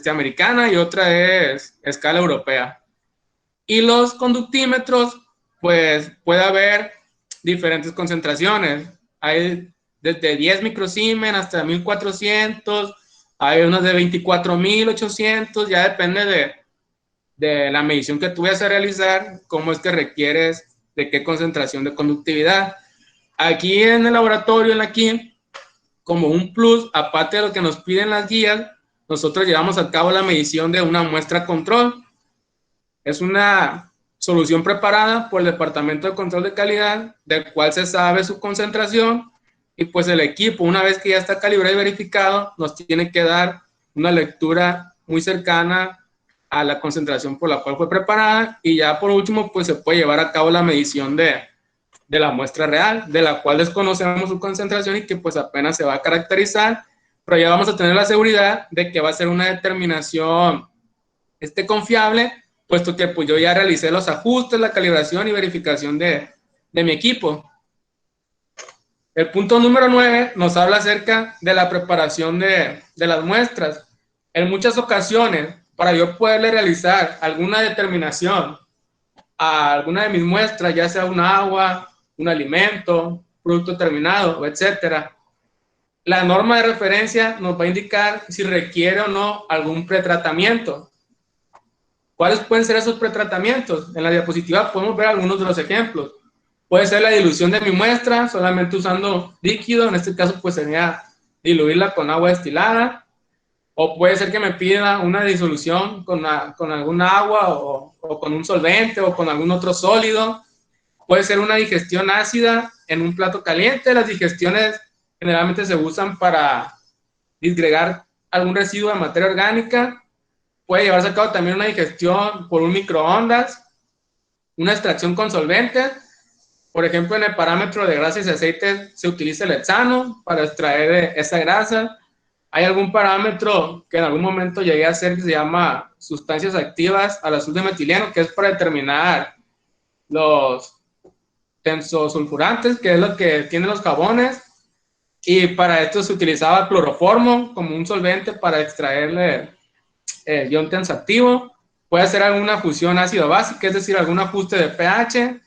Speaker 2: americana y otra es escala europea. Y los conductímetros, pues puede haber diferentes concentraciones. Hay desde 10 microsiemens hasta 1400, hay unas de 24.800, ya depende de la medición que tú vayas a realizar, cómo es que requieres, de qué concentración de conductividad. Aquí en el laboratorio, como un plus, aparte de lo que nos piden las guías, nosotros llevamos a cabo la medición de una muestra control. Es una solución preparada por el Departamento de Control de Calidad, del cual se sabe su concentración, y pues el equipo, una vez que ya está calibrado y verificado, nos tiene que dar una lectura muy cercana a la concentración por la cual fue preparada, y ya por último pues se puede llevar a cabo la medición de la muestra real, de la cual desconocemos su concentración y que pues apenas se va a caracterizar, pero ya vamos a tener la seguridad de que va a ser una determinación confiable, puesto que pues yo ya realicé los ajustes, la calibración y verificación de mi equipo. El punto número 9 nos habla acerca de la preparación de las muestras. En muchas ocasiones, para yo poderle realizar alguna determinación a alguna de mis muestras, ya sea un agua, un alimento, producto terminado, etcétera, la norma de referencia nos va a indicar si requiere o no algún pretratamiento. ¿Cuáles pueden ser esos pretratamientos? En la diapositiva podemos ver algunos de los ejemplos. Puede ser la dilución de mi muestra, solamente usando líquido, en este caso pues sería diluirla con agua destilada, o puede ser que me pida una disolución con algún agua o con un solvente o con algún otro sólido. Puede ser una digestión ácida en un plato caliente. Las digestiones generalmente se usan para disgregar algún residuo de materia orgánica. Puede llevarse a cabo también una digestión por un microondas, una extracción con solventes. Por ejemplo, en el parámetro de grasas y aceites se utiliza el hexano para extraer esa grasa. Hay algún parámetro que en algún momento llegué a hacer que se llama sustancias activas al azul de metileno, que es para determinar los tensosulfurantes, que es lo que tienen los jabones, y para esto se utilizaba cloroformo como un solvente para extraerle el ion tensoactivo. Puede hacer alguna fusión ácido-básica, es decir, algún ajuste de pH,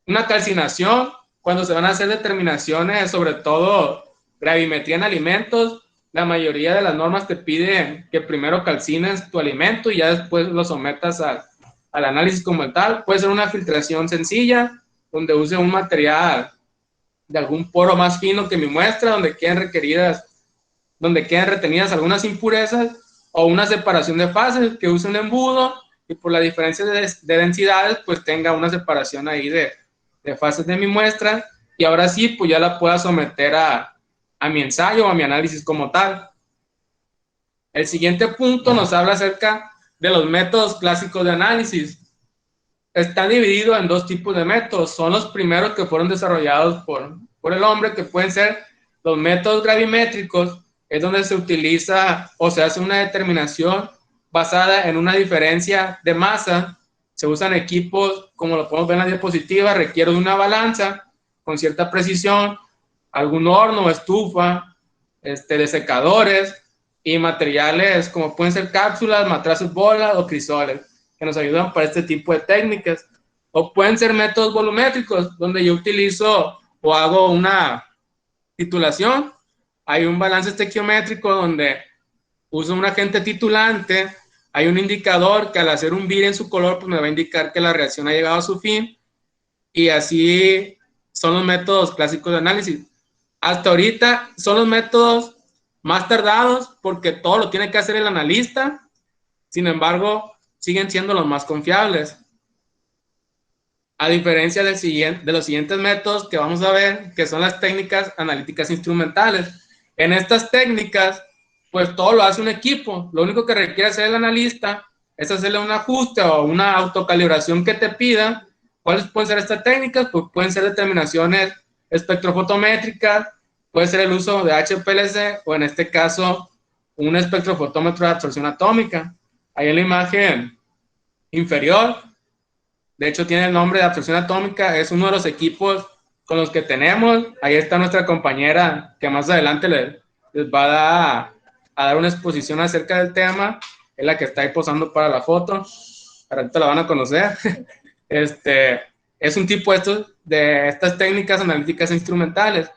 Speaker 2: una calcinación, cuando se van a hacer determinaciones, sobre todo gravimetría en alimentos. La mayoría de las normas te piden que primero calcines tu alimento y ya después lo sometas al análisis como tal. Puede ser una filtración sencilla, donde use un material de algún poro más fino que mi muestra, donde queden retenidas algunas impurezas, o una separación de fases, que use un embudo y por la diferencia de densidades, pues tenga una separación ahí de fases de mi muestra, y ahora sí, pues ya la pueda someter a mi ensayo o a mi análisis como tal. El siguiente punto nos habla acerca de los métodos clásicos de análisis. Está dividido en 2 tipos de métodos. Son los primeros que fueron desarrollados por el hombre, que pueden ser los métodos gravimétricos, es donde se utiliza o se hace una determinación basada en una diferencia de masa. Se usan equipos, como lo podemos ver en la diapositiva, requiere de una balanza con cierta precisión, algún horno o estufa, de secadores y materiales como pueden ser cápsulas, matraces bolas o crisoles, que nos ayudan para este tipo de técnicas. O pueden ser métodos volumétricos, donde yo utilizo o hago una titulación. Hay un balance estequiométrico donde uso un agente titulante, hay un indicador que al hacer un bit en su color, pues me va a indicar que la reacción ha llegado a su fin, y así son los métodos clásicos de análisis. Hasta ahorita son los métodos más tardados porque todo lo tiene que hacer el analista, sin embargo, siguen siendo los más confiables. A diferencia de los siguientes métodos que vamos a ver, que son las técnicas analíticas instrumentales. En estas técnicas, pues todo lo hace un equipo. Lo único que requiere hacer el analista es hacerle un ajuste o una autocalibración que te pida. ¿Cuáles pueden ser estas técnicas? Pues pueden ser determinaciones espectrofotométricas, puede ser el uso de HPLC o en este caso un espectrofotómetro de absorción atómica. Ahí en la imagen inferior, de hecho tiene el nombre de absorción atómica, es uno de los equipos con los que tenemos. Ahí está nuestra compañera que más adelante les va a dar una exposición acerca del tema, es la que está ahí posando para la foto, ahorita la van a conocer. Es un tipo de estas técnicas analíticas instrumentales.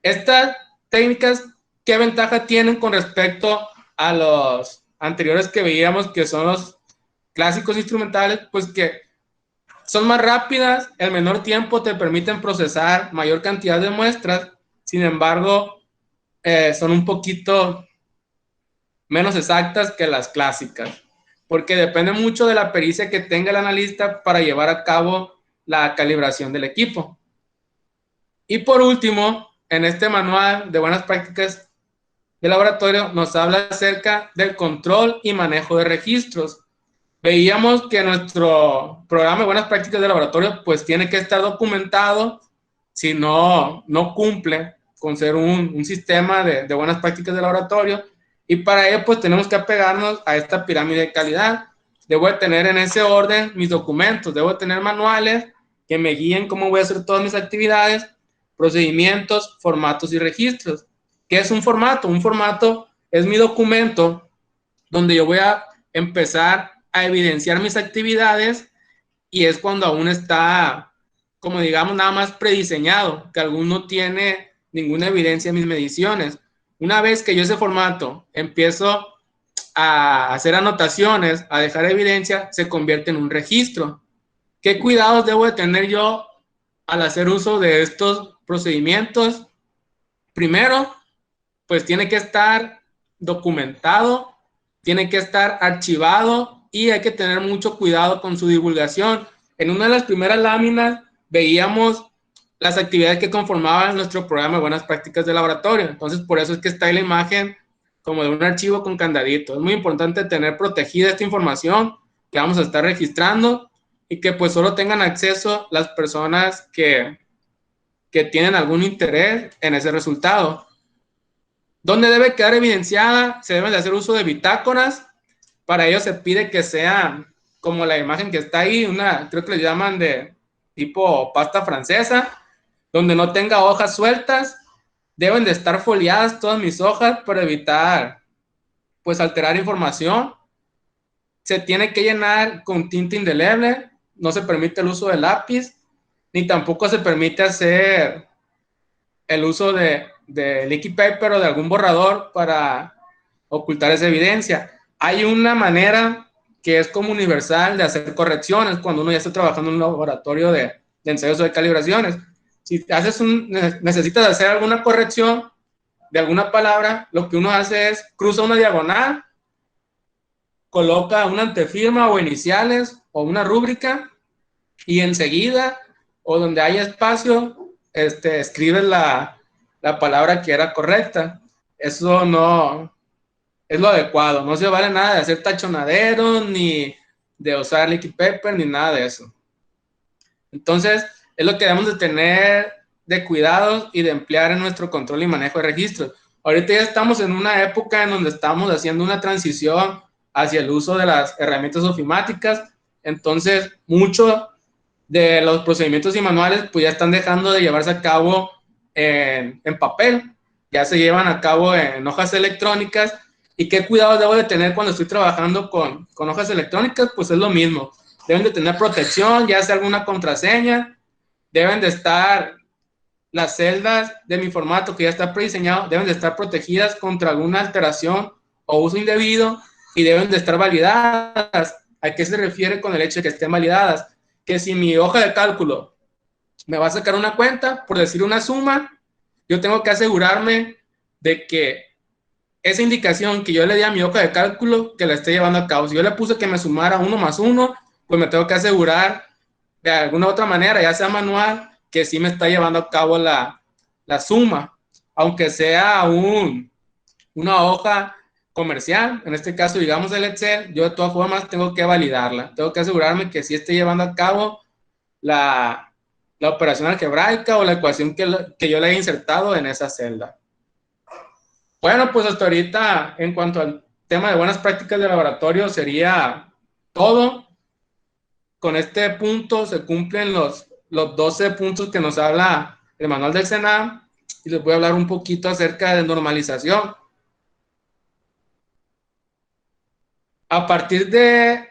Speaker 2: Estas técnicas, ¿qué ventaja tienen con respecto a los anteriores que veíamos, que son los clásicos instrumentales? Pues que son más rápidas, en menor tiempo te permiten procesar mayor cantidad de muestras, sin embargo, son un poquito menos exactas que las clásicas, porque depende mucho de la pericia que tenga el analista para llevar a cabo la calibración del equipo. Y por último, en este manual de buenas prácticas de laboratorio nos habla acerca del control y manejo de registros. Veíamos que nuestro programa de buenas prácticas de laboratorio pues tiene que estar documentado, si no cumple con ser un sistema de buenas prácticas de laboratorio, y para ello pues tenemos que apegarnos a esta pirámide de calidad. Debo de tener en ese orden mis documentos, debo de tener manuales que me guíen cómo voy a hacer todas mis actividades, procedimientos, formatos y registros. ¿Qué es un formato? Un formato es mi documento donde yo voy a empezar a evidenciar mis actividades, y es cuando aún está, como digamos, nada más prediseñado, que aún no tiene ninguna evidencia en mis mediciones. Una vez que yo ese formato empiezo a hacer anotaciones, a dejar evidencia, se convierte en un registro. ¿Qué cuidados debo de tener yo al hacer uso de estos procedimientos? Primero, pues tiene que estar documentado, tiene que estar archivado y hay que tener mucho cuidado con su divulgación. En una de las primeras láminas veíamos las actividades que conformaban nuestro programa de buenas prácticas de laboratorio. Entonces, por eso es que está en la imagen como de un archivo con candadito. Es muy importante tener protegida esta información que vamos a estar registrando y que pues solo tengan acceso las personas que tienen algún interés en ese resultado. ¿Dónde debe quedar evidenciada? Se deben de hacer uso de bitácoras. Para ello se pide que sean como la imagen que está ahí, creo que le llaman de tipo pasta francesa, donde no tenga hojas sueltas. Deben de estar foliadas todas mis hojas para evitar pues alterar información. Se tiene que llenar con tinta indeleble, no se permite el uso de lápiz, ni tampoco se permite hacer el uso de liquid paper o de algún borrador para ocultar esa evidencia. Hay una manera que es como universal de hacer correcciones cuando uno ya está trabajando en un laboratorio de ensayos o de calibraciones. Si necesitas hacer alguna corrección de alguna palabra, lo que uno hace es cruza una diagonal, coloca una antefirma o iniciales o una rúbrica y enseguida, o donde haya espacio, escribes la palabra que era correcta. Eso no es lo adecuado. No se vale nada de hacer tachonaderos, ni de usar liquid paper, ni nada de eso. Entonces, es lo que debemos de tener de cuidados y de emplear en nuestro control y manejo de registros. Ahorita ya estamos en una época en donde estamos haciendo una transición hacia el uso de las herramientas ofimáticas, entonces muchos de los procedimientos y manuales pues ya están dejando de llevarse a cabo en papel, ya se llevan a cabo en hojas electrónicas. ¿Y qué cuidados debo de tener cuando estoy trabajando con hojas electrónicas? Pues es lo mismo, deben de tener protección, ya sea alguna contraseña, deben de estar las celdas de mi formato que ya está prediseñado, deben de estar protegidas contra alguna alteración o uso indebido y deben de estar validadas. ¿A qué se refiere con el hecho de que estén validadas? Que si mi hoja de cálculo me va a sacar una cuenta, por decir una suma, yo tengo que asegurarme de que esa indicación que yo le di a mi hoja de cálculo, que la esté llevando a cabo. Si yo le puse que me sumara 1 más 1, pues me tengo que asegurar de alguna otra manera, ya sea manual, que sí me está llevando a cabo la suma, aunque sea una hoja comercial, en este caso digamos el Excel, yo de todas formas tengo que validarla, tengo que asegurarme que sí esté llevando a cabo la operación algebraica o la ecuación que yo le he insertado en esa celda. Bueno, pues hasta ahorita en cuanto al tema de buenas prácticas de laboratorio sería todo. Con este punto se cumplen los 12 puntos que nos habla el manual del SENAM y les voy a hablar un poquito acerca de normalización. A partir del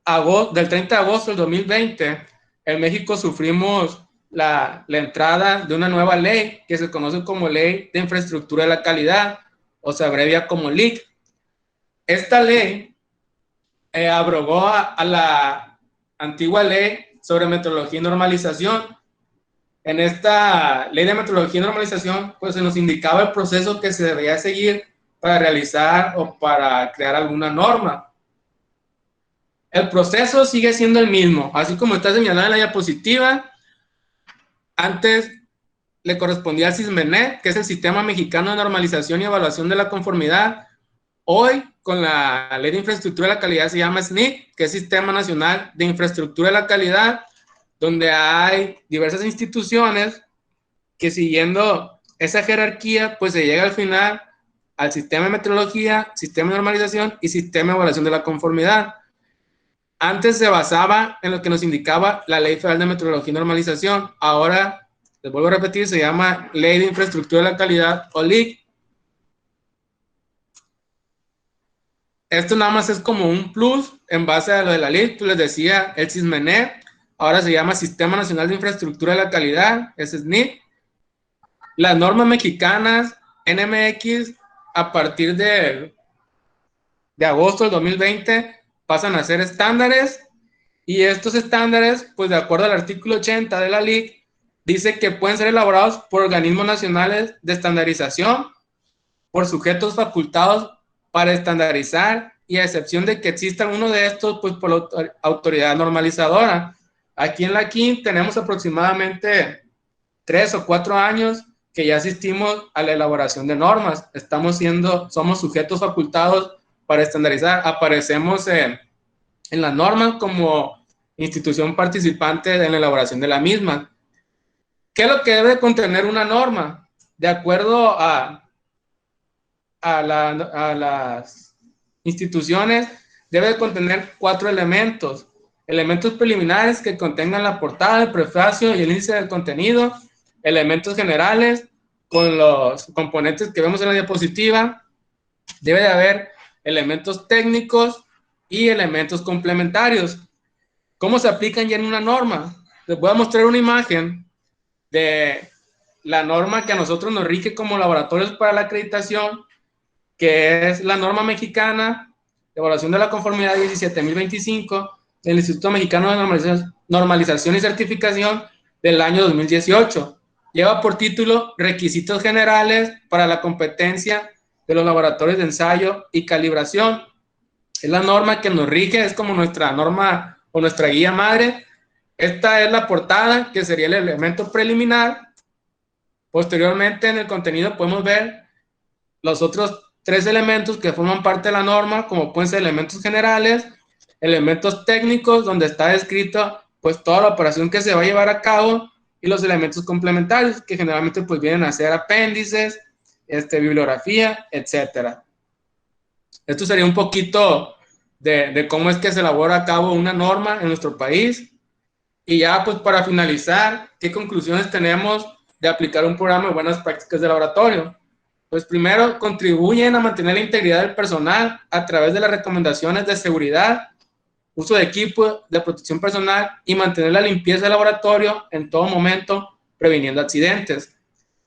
Speaker 2: 30 de agosto del 2020, en México sufrimos la entrada de una nueva ley que se conoce como Ley de Infraestructura de la Calidad, o se abrevia como LIC. Esta ley abrogó a la antigua ley sobre metrología y normalización. En esta ley de metrología y normalización, pues se nos indicaba el proceso que se debía seguir para realizar o para crear alguna norma. El proceso sigue siendo el mismo, así como está señalado en la diapositiva. Antes le correspondía al SISMENET, que es el Sistema Mexicano de Normalización y Evaluación de la Conformidad. Hoy, con la Ley de Infraestructura de la Calidad, se llama SNIC, que es Sistema Nacional de Infraestructura de la Calidad, donde hay diversas instituciones que, siguiendo esa jerarquía, pues se llega al final al sistema de metrología, sistema de normalización y sistema de evaluación de la conformidad. Antes se basaba en lo que nos indicaba la Ley Federal de Metrología y Normalización. Ahora, les vuelvo a repetir, se llama Ley de Infraestructura de la Calidad o LIC. Esto nada más es como un plus en base a lo de la ley. Pues les decía, el SISMENET ahora se llama Sistema Nacional de Infraestructura de la Calidad, es SNIC. Las normas mexicanas, NMX, a partir de agosto del 2020, pasan a ser estándares, y estos estándares, pues de acuerdo al artículo 80 de la LIC, dice que pueden ser elaborados por organismos nacionales de estandarización, por sujetos facultados para estandarizar, y a excepción de que exista uno de estos, pues por la autoridad normalizadora. Aquí en la KIN tenemos aproximadamente 3 o 4 años que ya asistimos a la elaboración de normas. Somos sujetos facultados para estandarizar. Aparecemos en las normas como institución participante en la elaboración de la misma. ¿Qué es lo que debe contener una norma? De acuerdo a las instituciones, debe contener 4 elementos. Elementos preliminares que contengan la portada, el prefacio y el índice del contenido. Elementos generales con los componentes que vemos en la diapositiva. Debe de haber elementos técnicos y elementos complementarios. ¿Cómo se aplican ya en una norma? Les voy a mostrar una imagen de la norma que a nosotros nos rige como laboratorios para la acreditación, que es la norma mexicana de evaluación de la conformidad 17025 del Instituto Mexicano de Normalización y Certificación del año 2018. Lleva por título Requisitos Generales para la competencia de los laboratorios de ensayo y calibración. Es la norma que nos rige, es como nuestra norma o nuestra guía madre. Esta es la portada, que sería el elemento preliminar. Posteriormente, en el contenido podemos ver los otros 3 elementos que forman parte de la norma, como pueden ser elementos generales, elementos técnicos, donde está descrito pues toda la operación que se va a llevar a cabo, y los elementos complementarios, que generalmente pues vienen a ser apéndices, bibliografía, etcétera. Esto sería un poquito de cómo es que se elabora a cabo una norma en nuestro país. Y ya, pues, para finalizar, ¿qué conclusiones tenemos de aplicar un programa de buenas prácticas de laboratorio? Pues primero, contribuyen a mantener la integridad del personal a través de las recomendaciones de seguridad, uso de equipo de protección personal y mantener la limpieza del laboratorio en todo momento, previniendo accidentes.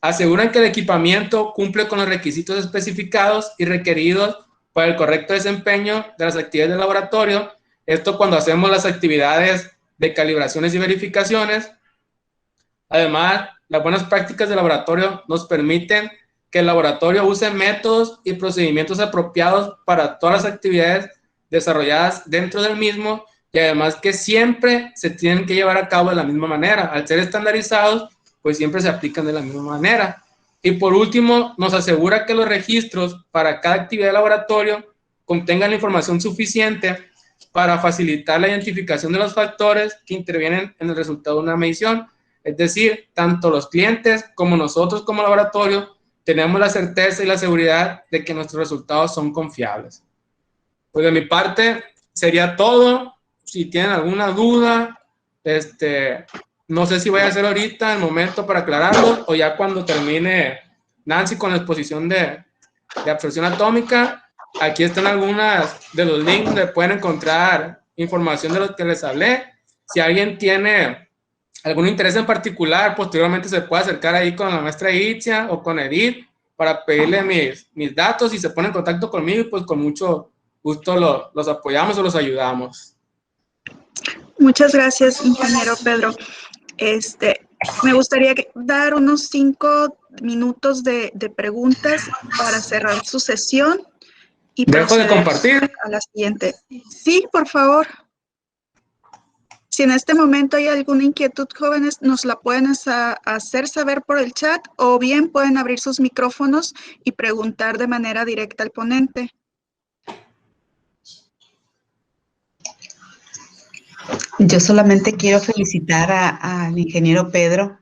Speaker 2: Aseguran que el equipamiento cumple con los requisitos especificados y requeridos para el correcto desempeño de las actividades del laboratorio. Esto cuando hacemos las actividades de calibraciones y verificaciones. Además, las buenas prácticas de laboratorio nos permiten que el laboratorio use métodos y procedimientos apropiados para todas las actividades desarrolladas dentro del mismo, y además que siempre se tienen que llevar a cabo de la misma manera. Al ser estandarizados, pues siempre se aplican de la misma manera. Y por último, nos asegura que los registros para cada actividad de laboratorio contengan la información suficiente para facilitar la identificación de los factores que intervienen en el resultado de una medición. Es decir, tanto los clientes como nosotros como laboratorio tenemos la certeza y la seguridad de que nuestros resultados son confiables. Pues de mi parte sería todo. Si tienen alguna duda, no sé si voy a hacer ahorita el momento para aclararlo o ya cuando termine Nancy con la exposición de absorción atómica. Aquí están algunas de los links donde pueden encontrar información de lo que les hablé. Si alguien tiene algún interés en particular, posteriormente se puede acercar ahí con la maestra Itzia o con Edith para pedirle mis datos y se pone en contacto conmigo y pues con mucho gusto los apoyamos o los ayudamos.
Speaker 1: Muchas gracias, ingeniero Pedro. Me gustaría dar unos 5 minutos de preguntas para cerrar su sesión y
Speaker 2: ¿Dejo de compartir?
Speaker 1: A la siguiente. Sí, por favor. Si en este momento hay alguna inquietud, jóvenes, nos la pueden hacer saber por el chat o bien pueden abrir sus micrófonos y preguntar de manera directa al ponente.
Speaker 5: Yo solamente quiero felicitar al ingeniero Pedro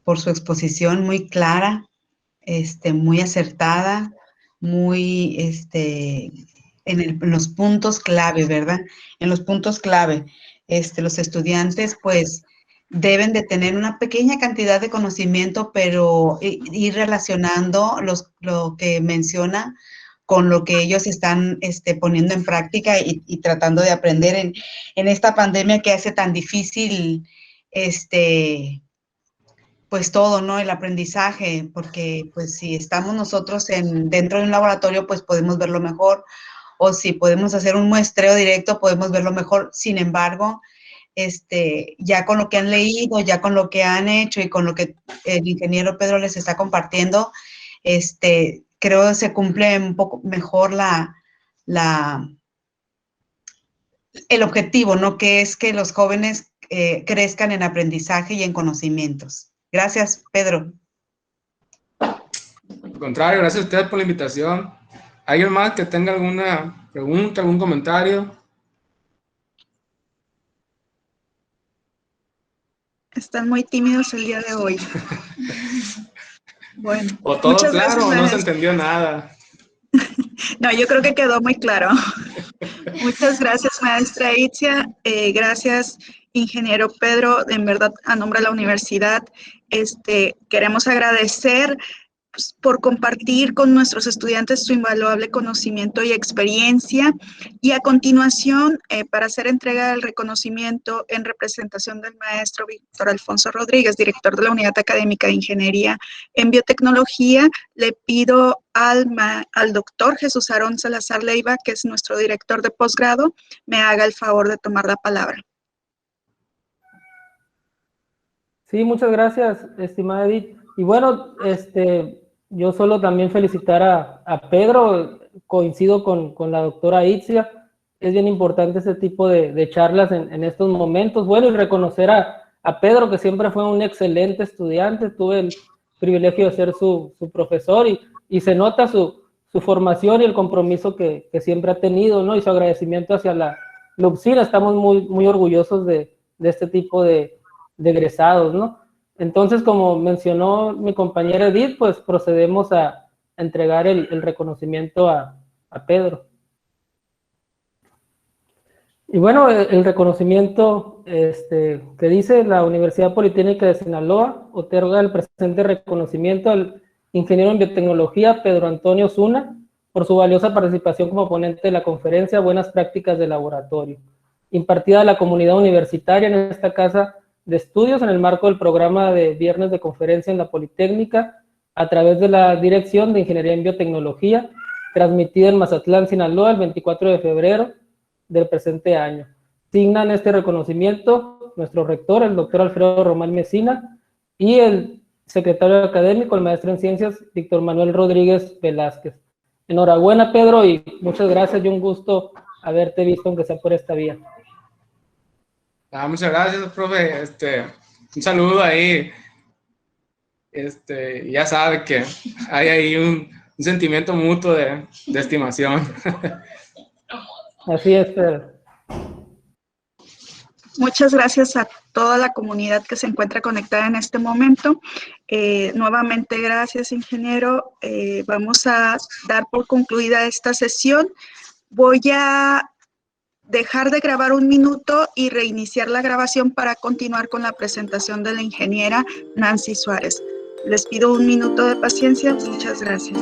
Speaker 5: por su exposición muy clara, muy acertada, muy en los puntos clave, ¿verdad? En los puntos clave, los estudiantes pues deben de tener una pequeña cantidad de conocimiento, pero ir relacionando lo que menciona con lo que ellos están poniendo en práctica y tratando de aprender en esta pandemia que hace tan difícil pues todo, ¿no? El aprendizaje, porque pues si estamos nosotros dentro de un laboratorio, pues podemos verlo mejor, o si podemos hacer un muestreo directo, podemos verlo mejor. Sin embargo, ya con lo que han leído, ya con lo que han hecho y con lo que el ingeniero Pedro les está compartiendo, creo que se cumple un poco mejor el objetivo, ¿no? Que es que los jóvenes crezcan en aprendizaje y en conocimientos. Gracias, Pedro.
Speaker 2: Al contrario, gracias a ustedes por la invitación. ¿Alguien más que tenga alguna pregunta, algún comentario?
Speaker 1: Están muy tímidos el día de hoy. Bueno,
Speaker 2: o todo claro o no se entendió nada.
Speaker 1: No, yo creo que quedó muy claro. Muchas gracias, maestra Itzia. Gracias, ingeniero Pedro. En verdad, a nombre de la universidad, queremos agradecer por compartir con nuestros estudiantes su invaluable conocimiento y experiencia. Y a continuación, para hacer entrega del reconocimiento en representación del maestro Víctor Alfonso Rodríguez, director de la Unidad Académica de Ingeniería en Biotecnología, le pido al doctor Jesús Aarón Salazar Leiva, que es nuestro director de posgrado, me haga el favor de tomar la palabra.
Speaker 4: Sí, muchas gracias, estimada Edith. Y bueno, yo solo también felicitar a Pedro, coincido con la doctora Itzia, es bien importante este tipo de charlas en estos momentos. Bueno, y reconocer a Pedro, que siempre fue un excelente estudiante, tuve el privilegio de ser su profesor y se nota su formación y el compromiso que siempre ha tenido, ¿no? Y su agradecimiento hacia la UPCIN. Estamos muy orgullosos de este tipo de egresados, ¿no? Entonces, como mencionó mi compañera Edith, pues procedemos a entregar el reconocimiento a Pedro. Y bueno, el reconocimiento que dice: la Universidad Politécnica de Sinaloa otorga el presente reconocimiento al ingeniero en biotecnología Pedro Antonio Zuna por su valiosa participación como ponente de la conferencia Buenas Prácticas de Laboratorio, impartida a la comunidad universitaria en esta casa de estudios en el marco del programa de Viernes de Conferencia en la Politécnica a través de la Dirección de Ingeniería en Biotecnología, transmitida en Mazatlán, Sinaloa, el 24 de febrero del presente año. Signan este reconocimiento nuestro rector, el doctor Alfredo Román Mesina, y el secretario académico, el maestro en ciencias, Víctor Manuel Rodríguez Velázquez. Enhorabuena, Pedro, y muchas gracias, y un gusto haberte visto, aunque sea por esta vía.
Speaker 2: Muchas gracias, profe. Un saludo ahí. Ya sabe que hay ahí un sentimiento mutuo de estimación.
Speaker 4: Así es, Pedro.
Speaker 1: Muchas gracias a toda la comunidad que se encuentra conectada en este momento. Nuevamente, gracias, ingeniero. Vamos a dar por concluida esta sesión. Voy a dejar de grabar un minuto y reiniciar la grabación para continuar con la presentación de la ingeniera Nancy Suárez. Les pido un minuto de paciencia. Muchas gracias.